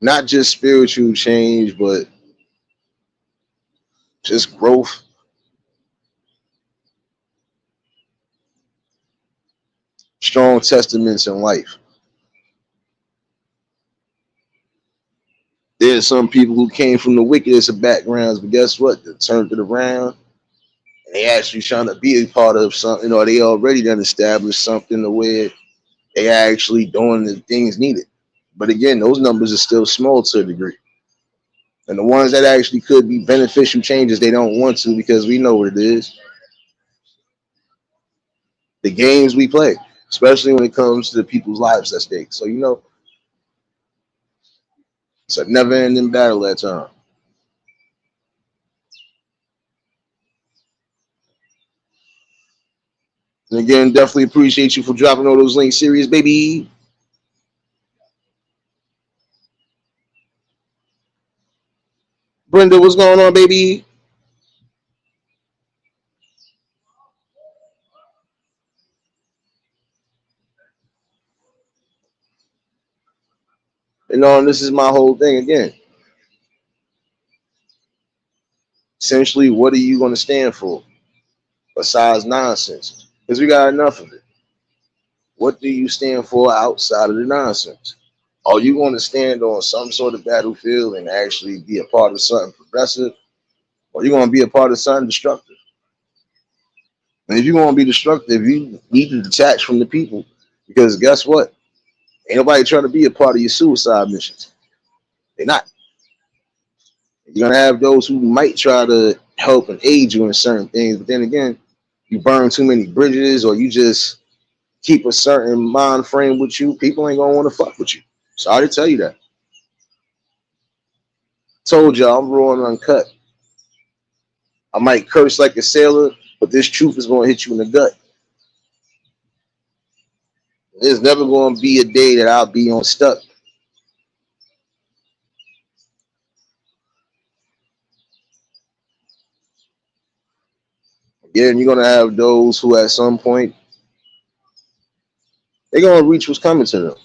Not just spiritual change, but just growth, strong testaments in life. There's some people who came from the wickedest of backgrounds, but guess what? They turned it around and they actually trying to be a part of something, or they already done established something to where they actually doing the things needed. But again, those numbers are still small to a degree. And the ones that actually could be beneficial changes, they don't want to because we know what it is. The games we play, especially when it comes to the people's lives at stake. So, you know, it's a never ending battle at time. And again, definitely appreciate you for dropping all those links. Serious, baby. Brenda, what's going on, baby? You know, and this is my whole thing again. Essentially, what are you going to stand for besides nonsense? Because we got enough of it. What do you stand for outside of the nonsense? Are you going to stand on some sort of battlefield and actually be a part of something progressive? or you're gonna be a part of something destructive. And if you're gonna be destructive, you need to detach from the people because guess what? Ain't nobody trying to be a part of your suicide missions. They're not. You're gonna have those who might try to help and aid you in certain things, but then again, you burn too many bridges, or you just keep a certain mind frame with you. People ain't gonna want to fuck with you. Sorry to tell you that. Told y'all I'm raw and uncut. I might curse like a sailor, but this truth is gonna hit you in the gut. There's never gonna be a day that I'll be on stuck. Again, you're gonna have those who at some point they're gonna reach what's coming to them.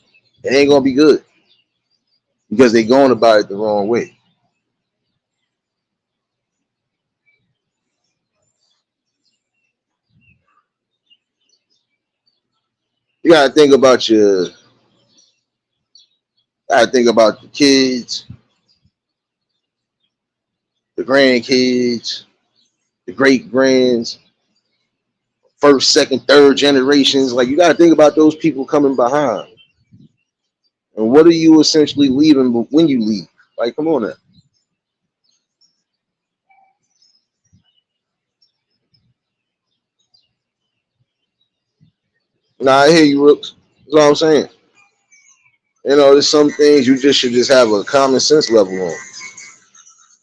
It ain't gonna be good because they're going about it the wrong way. You gotta think about your gotta think about the kids, the grandkids, the great grands, first, second, third generations. Like you gotta think about those people coming behind. And what are you essentially leaving when you leave? Like, come on now. Nah, I hear you, Rooks. That's all I'm saying. You know, there's some things you just should just have a common sense level on.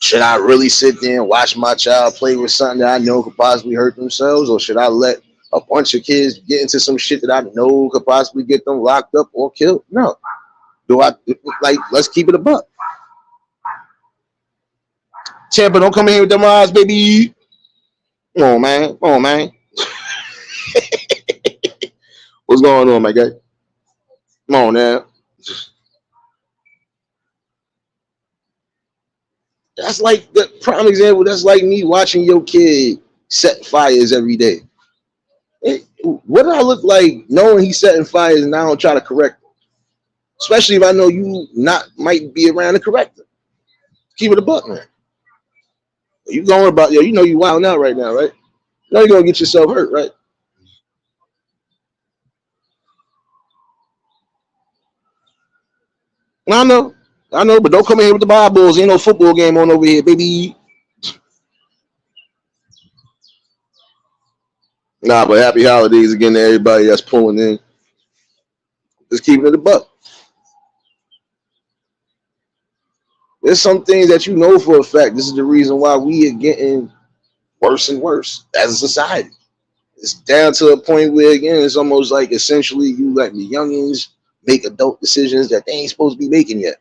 Should I really sit there and watch my child play with something that I know could possibly hurt themselves, or should I let a bunch of kids get into some shit that I know could possibly get them locked up or killed? No. Do I like? Let's keep it a buck. Tampa, don't come in here with them eyes, baby. Come on, man. Come on, man. What's going on, my guy? Come on now. That's like the prime example. That's like me watching your kid set fires every day. What do I look like knowing he's setting fires and I don't try to correct him? Especially if I know you not might be around to correct him. Keep it a buck, man. You going about you know you wild out right now, right? You know you're gonna get yourself hurt, right? I know, but don't come in here with the Bibles. Ain't no football game on over here, baby. Nah, but happy holidays again to everybody that's pulling in. Just keeping it a buck. There's some things that you know for a fact. This is the reason why we are getting worse and worse as a society. It's down to a point where again it's almost like essentially you let the youngins make adult decisions that they ain't supposed to be making yet.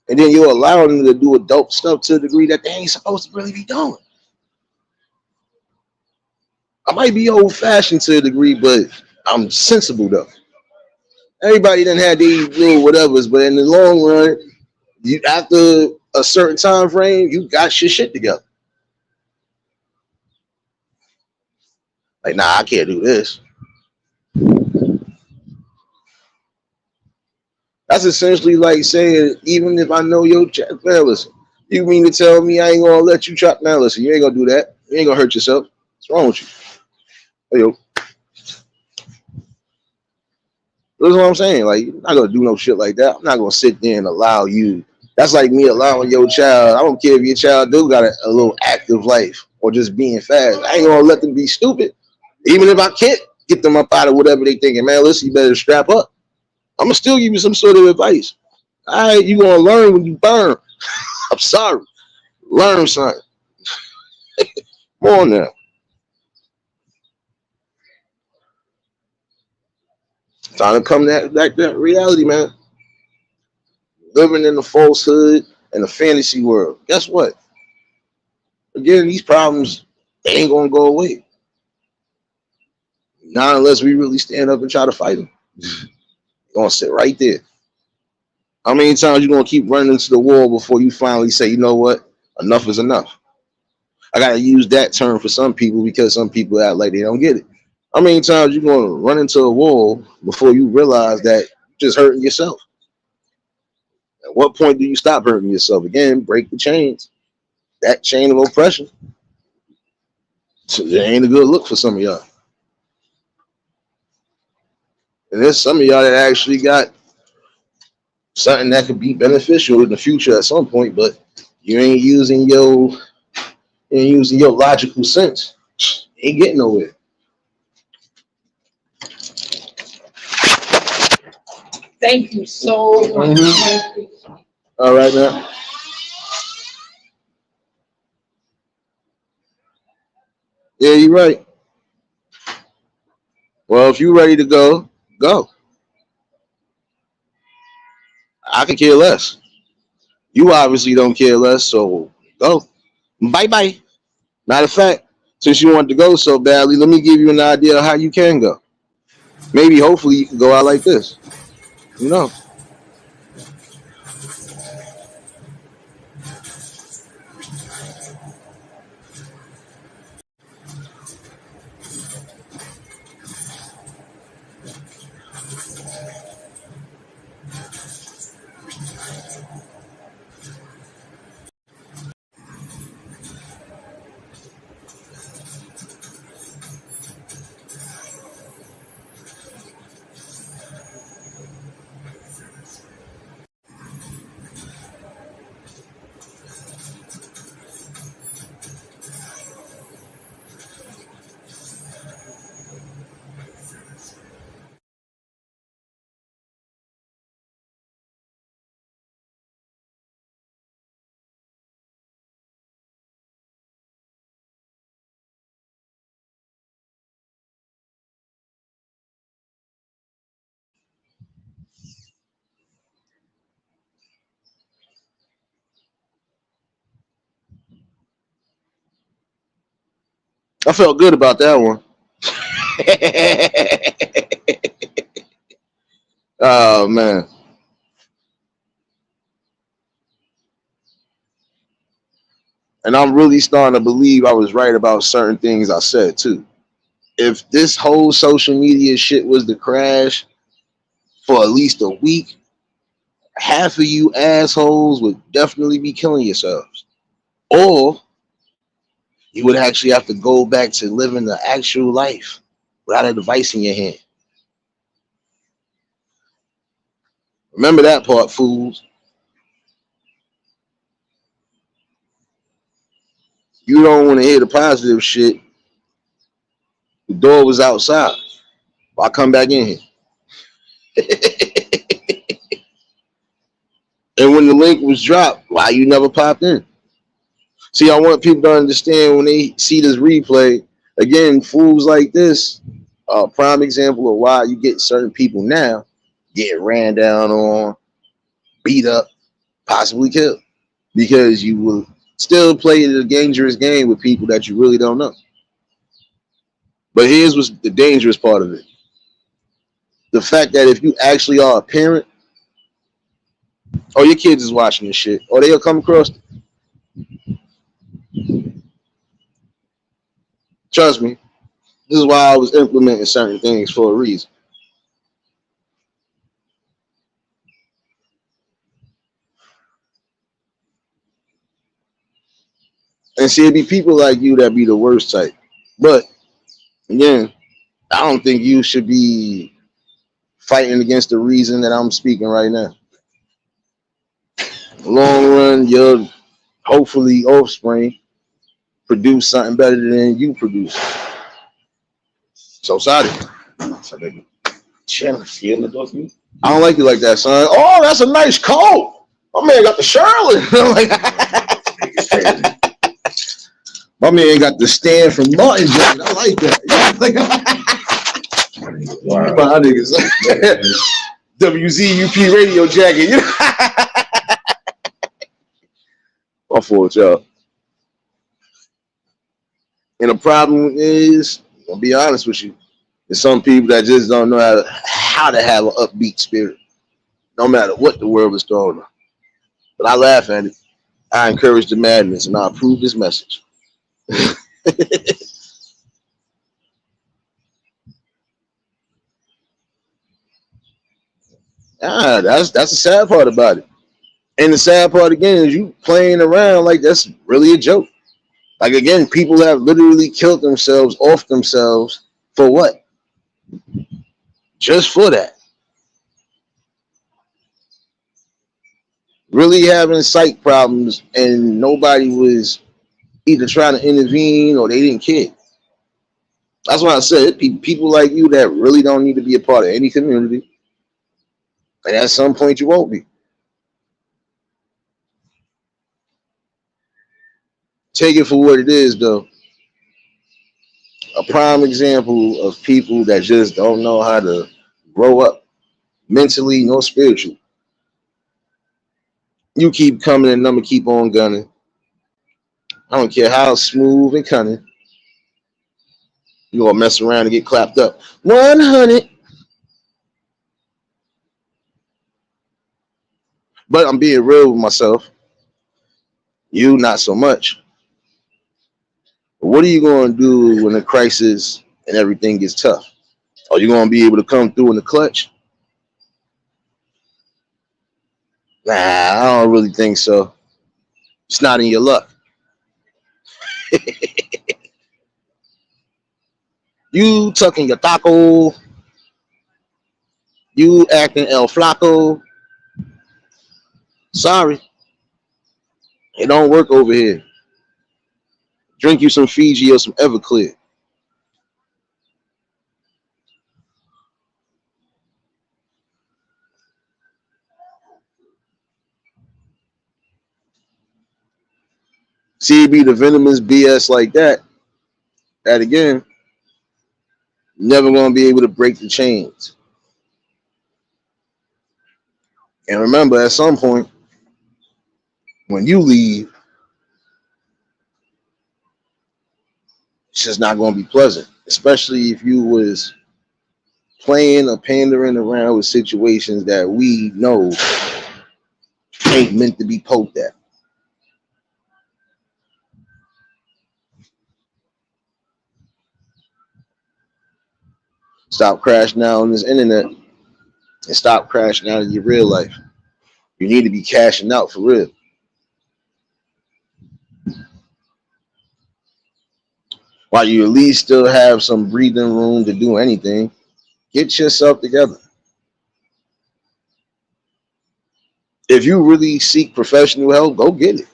And then you're allowing them to do adult stuff to a degree that they ain't supposed to really be doing. I might be old fashioned to a degree, but I'm sensible though. Everybody done had these little whatevers, but in the long run, you after a certain time frame, you got your shit together. Like, nah, I can't do this. That's essentially like saying, even if I know your chat, man, listen, you mean to tell me I ain't gonna let you chop? Now, listen, you ain't gonna do that. You ain't gonna hurt yourself. What's wrong with you? Hey, yo, that's what I'm saying. Like, you're not gonna do no shit like that. I'm not gonna sit there and allow you. That's like me allowing your child. I don't care if your child do got a little active life or just being fast. I ain't gonna let them be stupid. Even if I can't get them up out of whatever they thinking, man, listen, you better strap up. I'm gonna still give you some sort of advice. All right, you gonna learn when you burn. I'm sorry. Learn something. Come on now. Time to come that reality, man. Living in the falsehood and the fantasy world. Guess what? Again, these problems they ain't gonna go away. Not unless we really stand up and try to fight them. They're gonna sit right there. How many times you gonna keep running into the wall before you finally say, you know what? Enough is enough. I gotta use that term for some people because some people act like they don't get it. How many times you gonna run into a wall before you realize that you're just hurting yourself? At what point do you stop hurting yourself? Again, break the chains. that chain of oppression. So it ain't a good look for some of y'all. And there's some of y'all that actually got something that could be beneficial in the future at some point, but you ain't using your logical sense. Ain't getting nowhere. Thank you so much. All right, man. Yeah, you're right. Well, if you're ready to go, go. I can care less. You obviously don't care less, so go. Bye bye. Matter of fact, since you want to go so badly, let me give you an idea of how you can go. Maybe, hopefully, you can go out like this. Who knows? I felt good about that one. Oh man. And I'm really starting to believe I was right about certain things I said too. If this whole social media shit was to crash for at least a week, half of you assholes would definitely be killing yourselves. Or you would actually have to go back to living the actual life without a device in your hand. Remember that part, fools. You don't want to hear the positive shit. The door was outside. Why come back in here? And when the link was dropped, why you never popped in? See, I want people to understand when they see this replay, again, fools like this, prime example of why you get certain people now get ran down on, beat up, possibly killed. Because you will still play the dangerous game with people that you really don't know. But here's what's the dangerous part of it. The fact that if you actually are a parent, or your kids is watching this shit, or they'll come across, trust me, this is why I was implementing certain things for a reason. And see, it'd be people like you that be the worst type. But again, I don't think you should be fighting against the reason that I'm speaking right now. Long run, your hopefully offspring produce something better than you produce. So sorry. I don't like you like that, son. Oh, that's a nice coat. My man got the Charlotte. I'm like, my man got the stand from Martin jacket. I like that. My niggas. WZUP radio jacket. My fault, y'all. And the problem is, I'll be honest with you, there's some people that just don't know how to have an upbeat spirit, no matter what the world is throwing them. But I laugh at it. I encourage the madness, and I approve this message. That's the sad part about it. And the sad part again is you playing around like that's really a joke. Like again, people have literally killed themselves off themselves for what? Just for that. Really having sight problems and nobody was either trying to intervene or they didn't care. That's why I said people like you that really don't need to be a part of any community. And at some point you won't be. Take it for what it is though. A prime example of people that just don't know how to grow up mentally nor spiritually. You keep coming and I'm gonna keep on gunning. I don't care how smooth and cunning. You gonna mess around and get clapped up. 100. But I'm being real with myself. You not so much. What are you gonna do when the crisis and everything gets tough? Are you gonna be able to come through in the clutch? Nah, I don't really think so. It's not in your luck. You tucking your taco, you acting El Flaco. Sorry, it don't work over here. Drink you some Fiji or some Everclear. See, it be the venomous BS like that. That again, never gonna be able to break the chains. And remember, at some point, when you leave, it's just not gonna be pleasant. Especially if you was playing or pandering around with situations that we know ain't meant to be poked at. Stop crashing out on this internet and stop crashing out in your real life. You need to be cashing out for real. While you at least still have some breathing room to do anything, get yourself together. If you really seek professional help, go get it.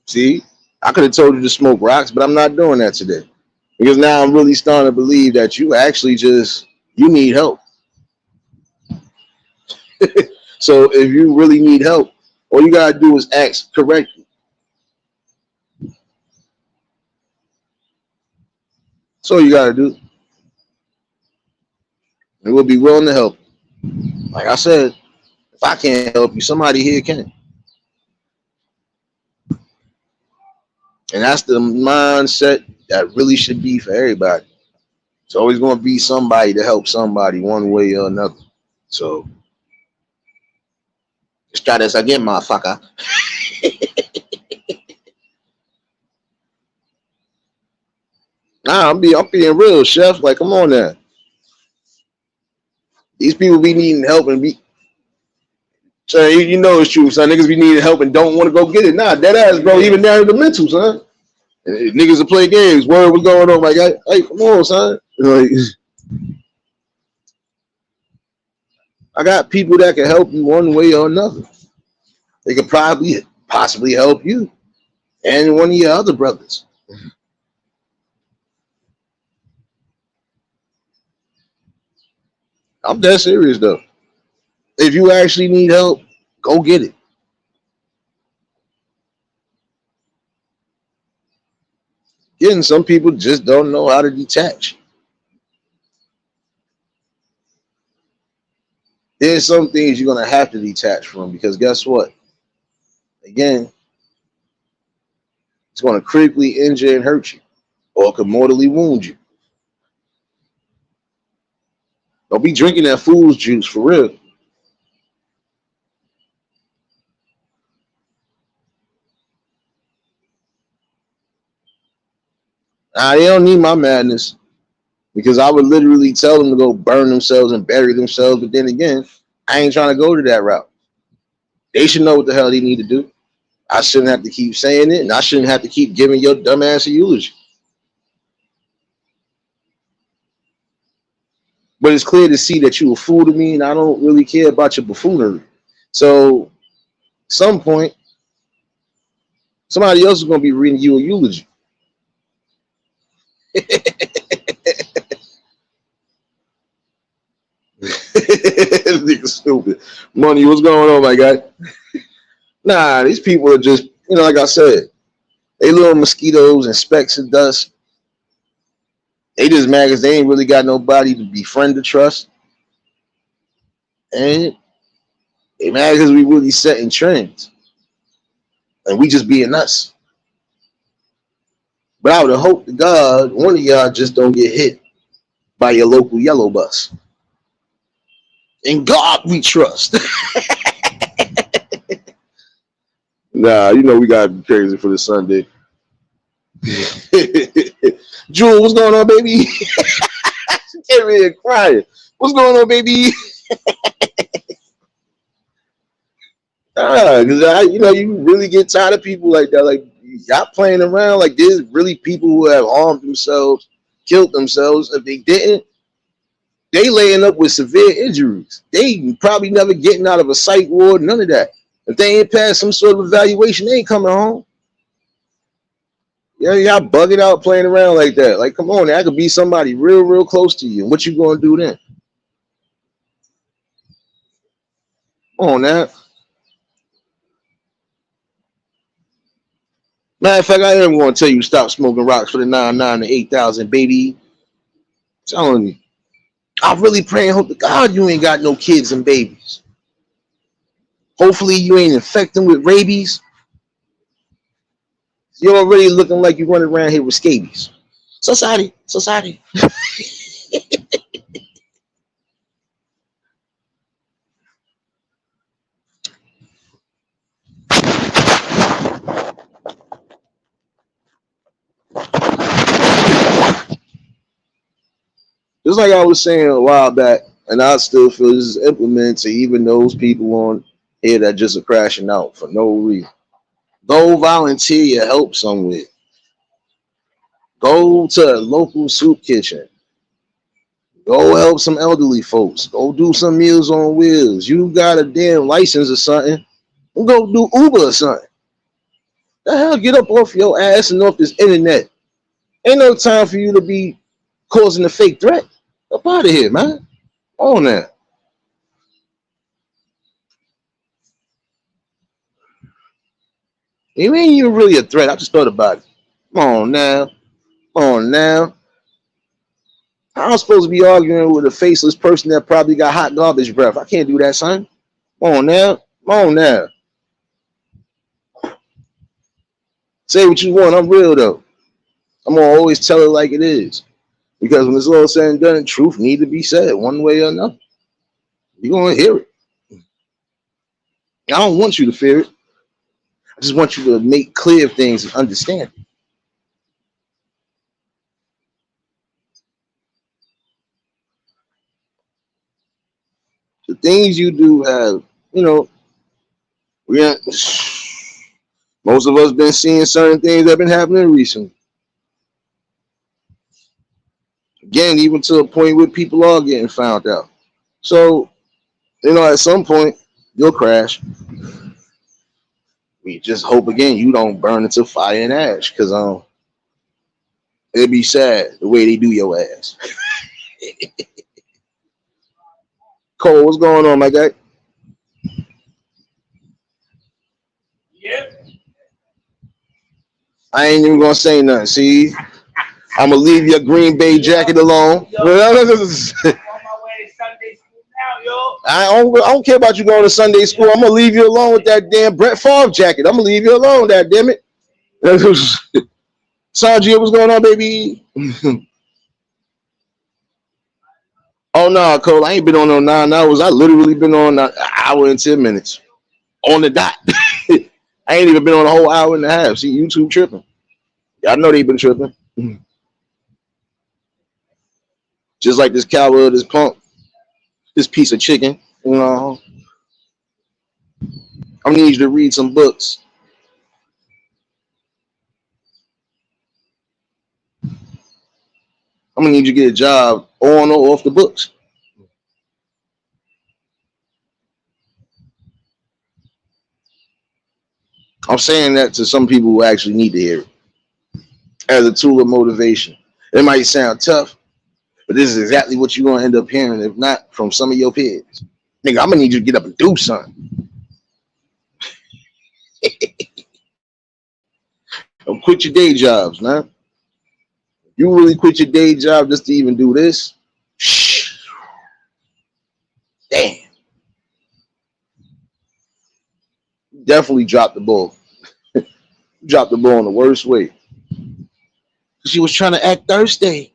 See, I could have told you to smoke rocks, but I'm not doing that today. Because now I'm really starting to believe that you actually just you need help. So if you really need help, all you gotta do is ask correctly. That's all you gotta do. And we'll be willing to help. Like I said, if I can't help you, somebody here can. And that's the mindset that really should be for everybody. It's always gonna be somebody to help somebody one way or another. So just try this again, motherfucker. Nah, I'm being real, chef. Like, come on now. These people be needing help and be so you know it's true, son. Niggas be needing help and don't want to go get it. Nah, dead ass, bro. Even down to the mental, son. And niggas will play games. Word was going on. Like, hey, come on, son. Like, I got people that can help you one way or another. They could probably possibly help you and one of your other brothers. I'm dead serious though. If you actually need help, go get it. Again, some people just don't know how to detach. There's some things you're gonna have to detach from because guess what? Again, it's gonna critically injure and hurt you, or it could mortally wound you. Don't be drinking that fool's juice for real. Nah, they don't need my madness. because I would literally tell them to go burn themselves and bury themselves. But then again, I ain't trying to go to that route. They should know what the hell they need to do. I shouldn't have to keep saying it, and I shouldn't have to keep giving your dumb ass a eulogy. But it's clear to see that you a fool to me, and I don't really care about your buffoonery. So, some point, somebody else is gonna be reading you a eulogy. Nigga stupid. Money, what's going on, my guy? Nah, these people are just, like I said, they little mosquitoes and specks of dust. They just mad because they ain't really got nobody to befriend or trust. And they mad because we really setting trends. And we just being us. But I would have hoped to God one of y'all just don't get hit by your local yellow bus. In God we trust. Nah, we gotta be crazy for this Sunday. Jewel, what's going on, baby? She came in here crying. What's going on, baby? Because you really get tired of people like that. Like, y'all playing around. Like, there's really people who have harmed themselves, killed themselves. If they didn't, they laying up with severe injuries. They probably never getting out of a psych ward, none of that. If they ain't passed some sort of evaluation, they ain't coming home. Yeah, y'all bugging out playing around like that. Like, come on, that could be somebody real, real close to you. What you gonna do then? Come on now. Matter of fact, I am gonna tell you stop smoking rocks for the 9 to 8,000, baby. I'm telling you. I really pray and hope to God you ain't got no kids and babies. Hopefully you ain't infecting with rabies. You're already looking like you're running around here with scabies. Society. Just like I was saying a while back, and I still feel this is implemented to even those people on here that just are crashing out for no reason. Go volunteer your help somewhere. Go to a local soup kitchen. Go help some elderly folks. Go do some Meals on Wheels. You got a damn license or something. Go do Uber or something. The hell, get up off your ass and off this internet. Ain't no time for you to be causing a fake threat. Up out of here, man. On that. You ain't even really a threat. I just thought about it. Come on now. Come on now. I'm supposed to be arguing with a faceless person that probably got hot garbage breath. I can't do that, son. Come on now. Come on now. Say what you want. I'm real, though. I'm going to always tell it like it is. Because when it's all said and done, truth need to be said one way or another. You're going to hear it. I don't want you to fear it. I just want you to make clear things and understand. The things you do have, we most of us been seeing certain things that have been happening recently. Again, even to a point where people are getting found out. So, at some point, you'll crash. We just hope again you don't burn into fire and ash, because it'd be sad the way they do your ass. Cole, what's going on, my guy? Yep. I ain't even gonna say nothing. See, I'm gonna leave your Green Bay jacket alone. I don't care about you going to Sunday school. I'm gonna leave you alone with that damn Brett Favre jacket. I'm gonna leave you alone, that damn it. Sanjay, what's going on, baby? Oh no, Cole, I ain't been on no 9 hours. I literally been on an hour and 10 minutes on the dot. I ain't even been on a whole hour and a half. See, YouTube tripping. Y'all know they been tripping. Just like this cowboy, this punk, this piece of chicken. You know, I need you to read some books. I'm gonna need you to get a job on or off the books. I'm saying that to some people who actually need to hear it as a tool of motivation. It might sound tough, but this is exactly what you're gonna end up hearing, if not from some of your peers. Nigga, I'm gonna need you to get up and do something. Don't quit your day jobs, man. You really quit your day job just to even do this? Shh. Damn. Definitely dropped the ball. Dropped the ball in the worst way. She was trying to act thirsty.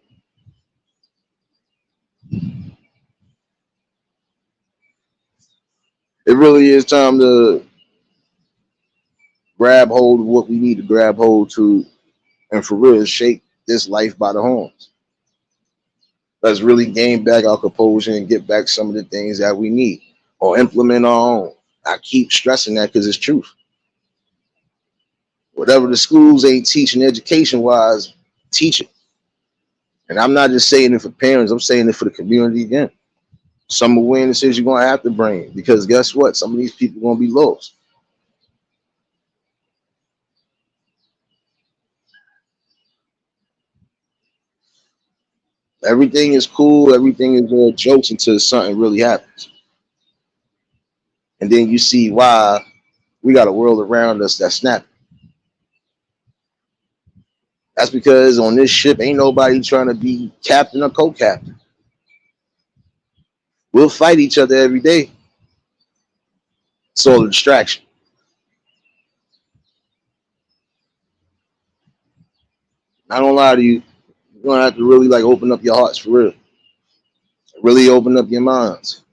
It really is time to grab hold of what we need to grab hold to, and for real, shake this life by the horns. Let's really gain back our composure and get back some of the things that we need or implement our own. I keep stressing that because it's truth. Whatever the schools ain't teaching education wise, teach it. And I'm not just saying it for parents, I'm saying it for the community again. Some awarenesses you're going to have to bring, because guess what? Some of these people are going to be lost. Everything is cool, everything is all jokes until something really happens. And then you see why we got a world around us that's snapping. That's because on this ship, ain't nobody trying to be captain or co-captain. We'll fight each other every day. It's all a distraction. I don't lie to you. You're gonna have to really like open up your hearts for real. Really open up your minds.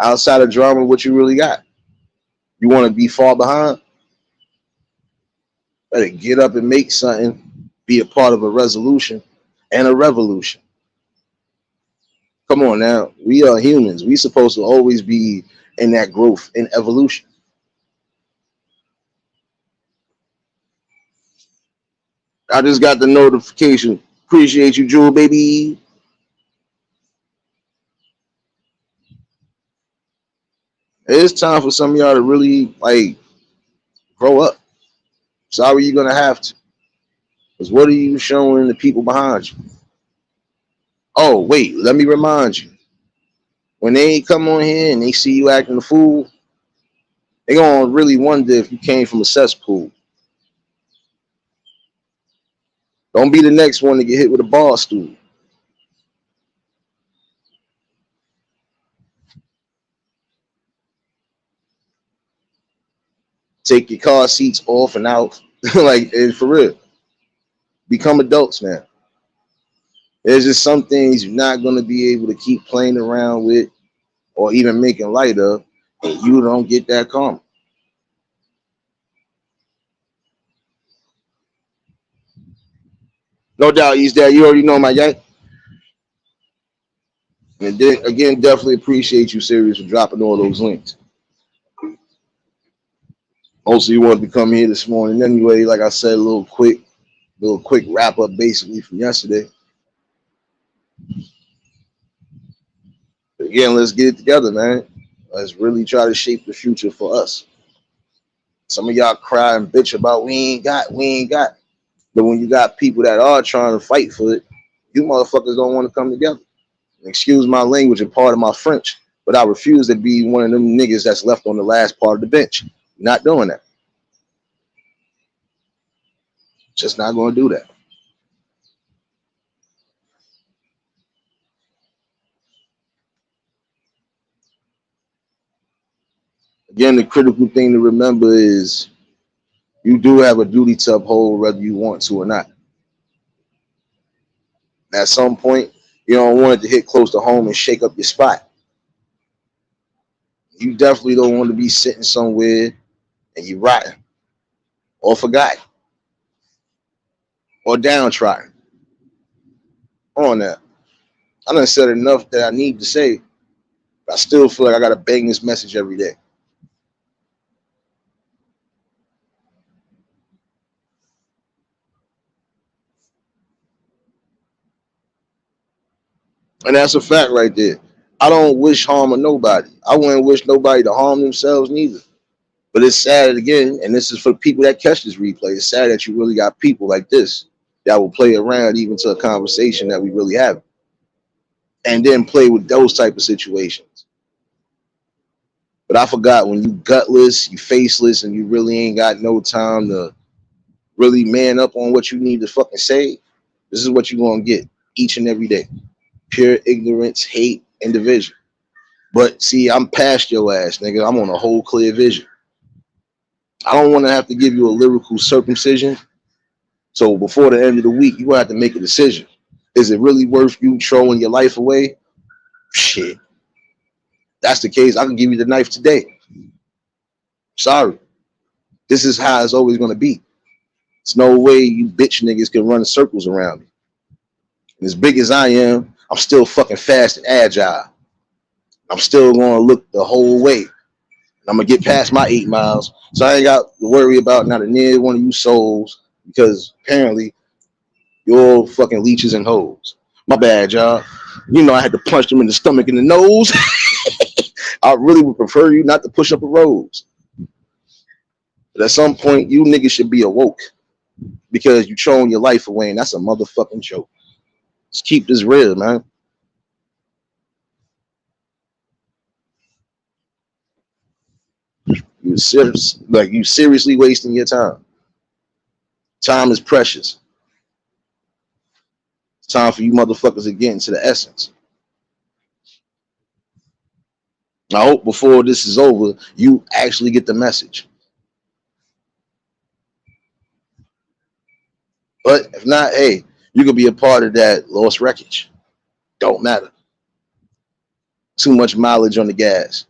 Outside of drama, what you really got? You want to be far behind? Better get up and make something. Be a part of a resolution and a revolution. Come on now. We are humans. We supposed to always be in that growth and evolution. I just got the notification. Appreciate you, Jewel, baby. It's time for some of y'all to really like grow up. Sorry, you're gonna have to. Because what are you showing the people behind you? Oh, wait, let me remind you. When they come on here and they see you acting a fool, they gonna really wonder if you came from a cesspool. Don't be the next one to get hit with a bar stool. Take your car seats off and out. Like, for real. Become adults now. There's just some things you're not gonna be able to keep playing around with or even making light of, and you don't get that karma. No doubt, he's there. You already know my guy. And then, again, definitely appreciate you, Sirius, for dropping all those links. Also, you wanted to come here this morning anyway. Like I said, a little quick wrap up, basically from yesterday. But again, let's get it together, man. Let's really try to shape the future for us. Some of y'all cry and bitch about we ain't got. But when you got people that are trying to fight for it, you motherfuckers don't want to come together. Excuse my language and part of my French, but I refuse to be one of them niggas that's left on the last part of the bench. Not doing that. Just not going to do that. Again, the critical thing to remember is you do have a duty to uphold whether you want to or not. At some point, you don't want it to hit close to home and shake up your spot. You definitely don't want to be sitting somewhere and you rotten or forgotten or downtrodden. On that. I done said enough that I need to say. I still feel like I gotta bang this message every day. And that's a fact right there. I don't wish harm on nobody. I wouldn't wish nobody to harm themselves neither. But it's sad again, and this is for people that catch this replay. It's sad that you really got people like this that will play around even to a conversation that we really have, and then play with those type of situations. But I forgot when you gutless, you faceless, and you really ain't got no time to really man up on what you need to fucking say. This is what you're gonna get each and every day: pure ignorance, hate, and division. But see, I'm past your ass, nigga. I'm on a whole clear vision. I don't want to have to give you a lyrical circumcision. So before the end of the week, you gonna have to make a decision. Is it really worth you throwing your life away? Shit. That's the case. I can give you the knife today. Sorry. This is how it's always gonna be. There's no way you bitch niggas can run circles around me. And as big as I am, I'm still fucking fast and agile. I'm still gonna look the whole way. I'm gonna get past my 8 miles. So I ain't got to worry about not a near one of you souls because apparently you're all fucking leeches and hoes. My bad, y'all. You know I had to punch them in the stomach and the nose. I really would prefer you not to push up a rose. But at some point, you niggas should be awoke because you throwing your life away, and that's a motherfucking joke. Let's keep this real, man. You serious, like you seriously wasting your time. Time is precious. It's time for you motherfuckers to get into the essence. I hope before this is over, you actually get the message. But if not, hey, you could be a part of that lost wreckage. Don't matter. Too much mileage on the gas.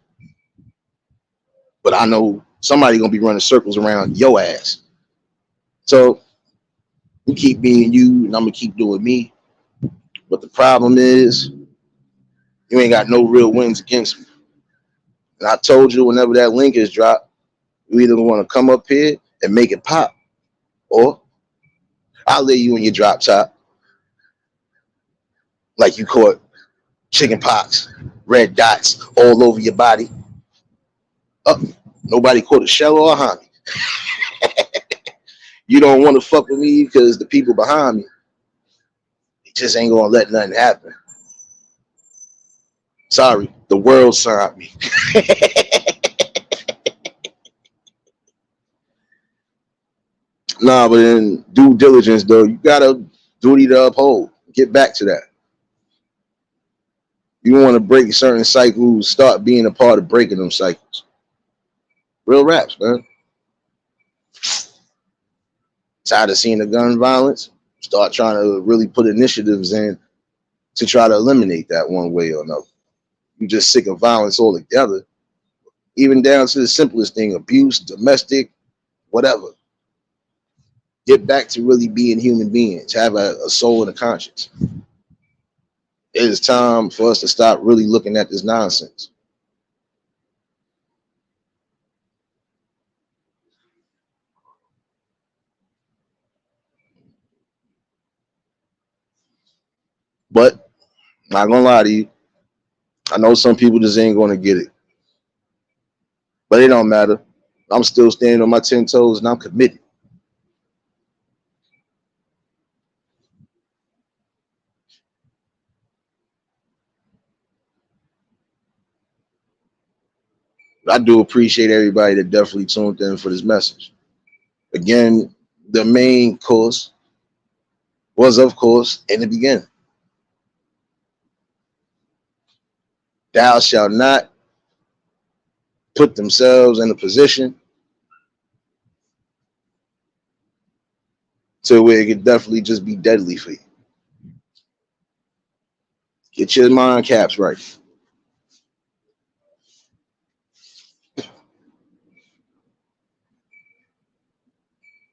But I know somebody gonna be running circles around your ass. So you keep being you, and I'm gonna keep doing me. But the problem is, you ain't got no real wins against me. And I told you whenever that link is dropped, you either want to come up here and make it pop, or I'll lay you in your drop top like you caught chicken pox, red dots all over your body. Up, nobody caught a shell or a honey. You don't want to fuck with me because the people behind me, they just ain't gonna let nothing happen. Sorry, the world signed me. Nah, but in due diligence though, you got a duty to uphold. Get back to that. You want to break certain cycles, start being a part of breaking them cycles. Real raps, man. Tired of seeing the gun violence? Start trying to really put initiatives in to try to eliminate that one way or another. You just sick of violence altogether, even down to the simplest thing: abuse, domestic, whatever. Get back to really being human beings, have a soul and a conscience. It is time for us to stop really looking at this nonsense. But not gonna lie to you, I know some people just ain't gonna get it, but it don't matter. I'm still standing on my 10 toes and I'm committed. But I do appreciate everybody that definitely tuned in for this message. Again, the main course was, of course, in the beginning. Thou shalt not put themselves in a position to where it could definitely just be deadly for you. Get your mind caps right.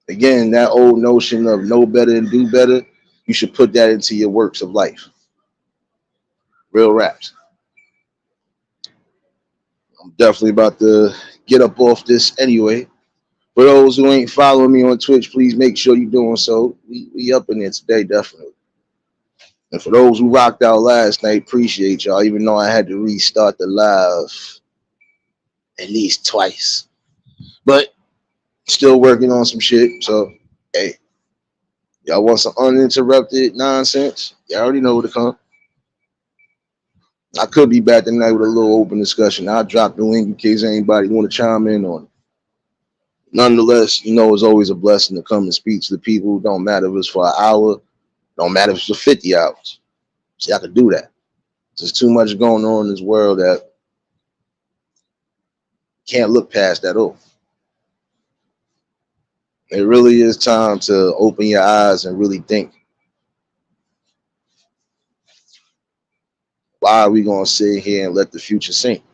Again, that old notion of know better and do better, you should put that into your works of life. Real raps. I'm definitely about to get up off this anyway. For those who ain't following me on Twitch, please make sure you're doing so. We up in there today, definitely. And for those who rocked out last night, appreciate y'all. Even though I had to restart the live at least twice, but still working on some shit. So hey, y'all want some uninterrupted nonsense? Y'all already know where to come. I could be back tonight with a little open discussion. I'll drop the link in case anybody want to chime in on it. Nonetheless, it's always a blessing to come and speak to the people. Don't matter if it's for an hour, don't matter if it's for 50 hours. See, I could do that. There's too much going on in this world that can't look past that all. It really is time to open your eyes and really think. Why are we going to sit here and let the future sink?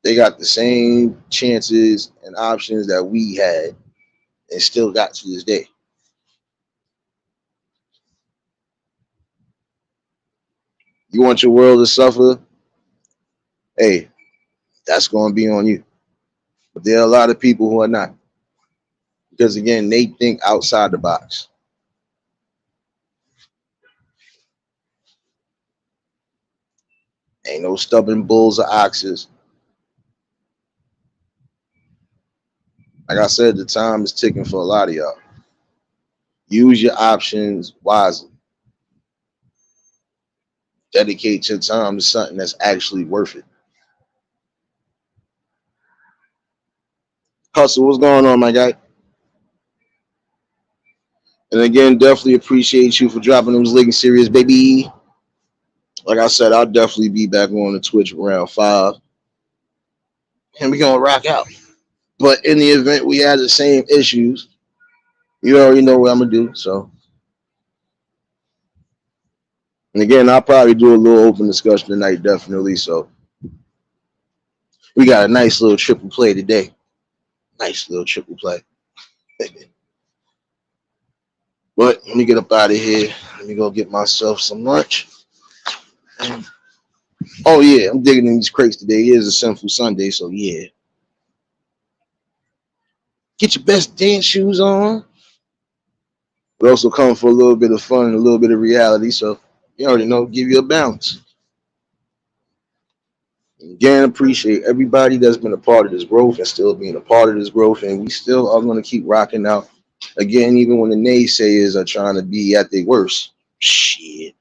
They got the same chances and options that we had and still got to this day. You want your world to suffer? Hey, that's going to be on you. But there are a lot of people who are not. Because again, they think outside the box. Ain't no stubborn bulls or oxes. Like I said, the time is ticking for a lot of y'all. Use your options wisely. Dedicate your time to something that's actually worth it. Hustle, what's going on, my guy? And again, definitely appreciate you for dropping those links serious, baby. Like I said, I'll definitely be back on the Twitch around 5. And we're gonna rock out. But in the event we have the same issues, you already know what I'm gonna do. So, and again, I'll probably do a little open discussion tonight, definitely. So we got a nice little triple play today. Nice little triple play. But let me get up out of here. Let me go get myself some lunch. Oh yeah, I'm digging in these crates today. It is a sinful Sunday, so yeah. Get your best dance shoes on. But also come for a little bit of fun and a little bit of reality. So you already know, give you a balance. Again, appreciate everybody that's been a part of this growth and still being a part of this growth. And we still are going to keep rocking out. Again, even when the naysayers are trying to be at their worst. Shit.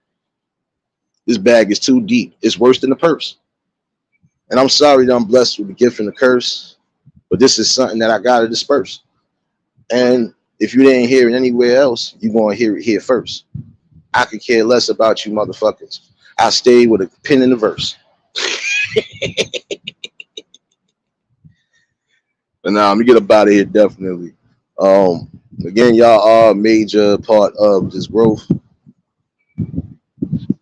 This bag is too deep. It's worse than the purse. And I'm sorry that I'm blessed with the gift and the curse. But this is something that I got to disperse. And if you didn't hear it anywhere else, you're going to hear it here first. I could care less about you motherfuckers. I stay with a pen in the verse. But now let me get up out of here, definitely. Again, y'all are a major part of this growth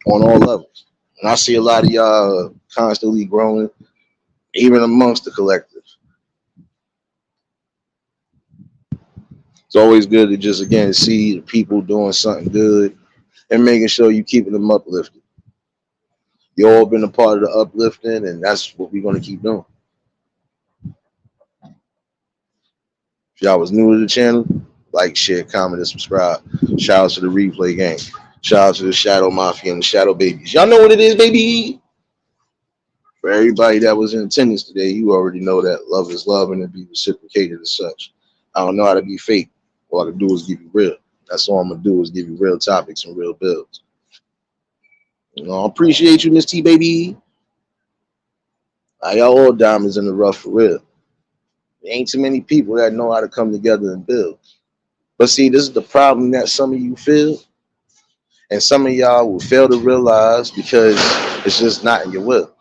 on all levels. And I see a lot of y'all constantly growing, even amongst the collective. It's always good to just, again, see people doing something good and making sure you keeping them uplifted. You all been a part of the uplifting, and that's what we're going to keep doing. If y'all was new to the channel, like, share, comment, and subscribe. Shout out to the replay gang. Shout out to the Shadow Mafia and the Shadow Babies. Y'all know what it is, baby. For everybody that was in attendance today, you already know that love is love and it be reciprocated as such. I don't know how to be fake. All I can do is give you real. That's all I'm going to do is give you real topics and real builds. I appreciate you, Miss T, baby. Y'all all diamonds in the rough for real. There ain't too many people that know how to come together and build. But see, this is the problem that some of you feel, and some of y'all will fail to realize because it's just not in your will.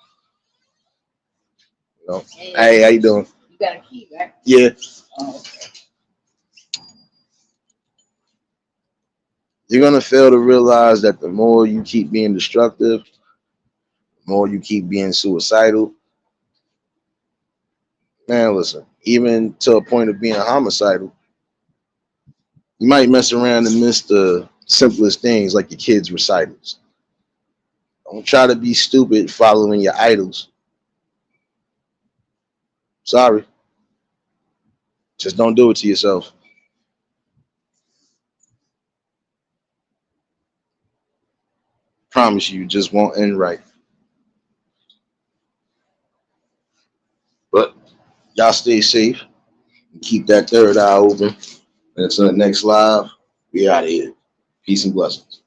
Hey, how you doing? You got a key, right? Yeah. Oh, okay. You're gonna fail to realize that the more you keep being destructive, the more you keep being suicidal. Man, listen, even to a point of being homicidal, you might mess around and miss the Simplest things like your kids' recitals. Don't try to be stupid following your idols. Sorry. Just don't do it to yourself. Promise you, just won't end right. But y'all stay safe and keep that third eye open. And until the next live, we out of here. Peace and blessings.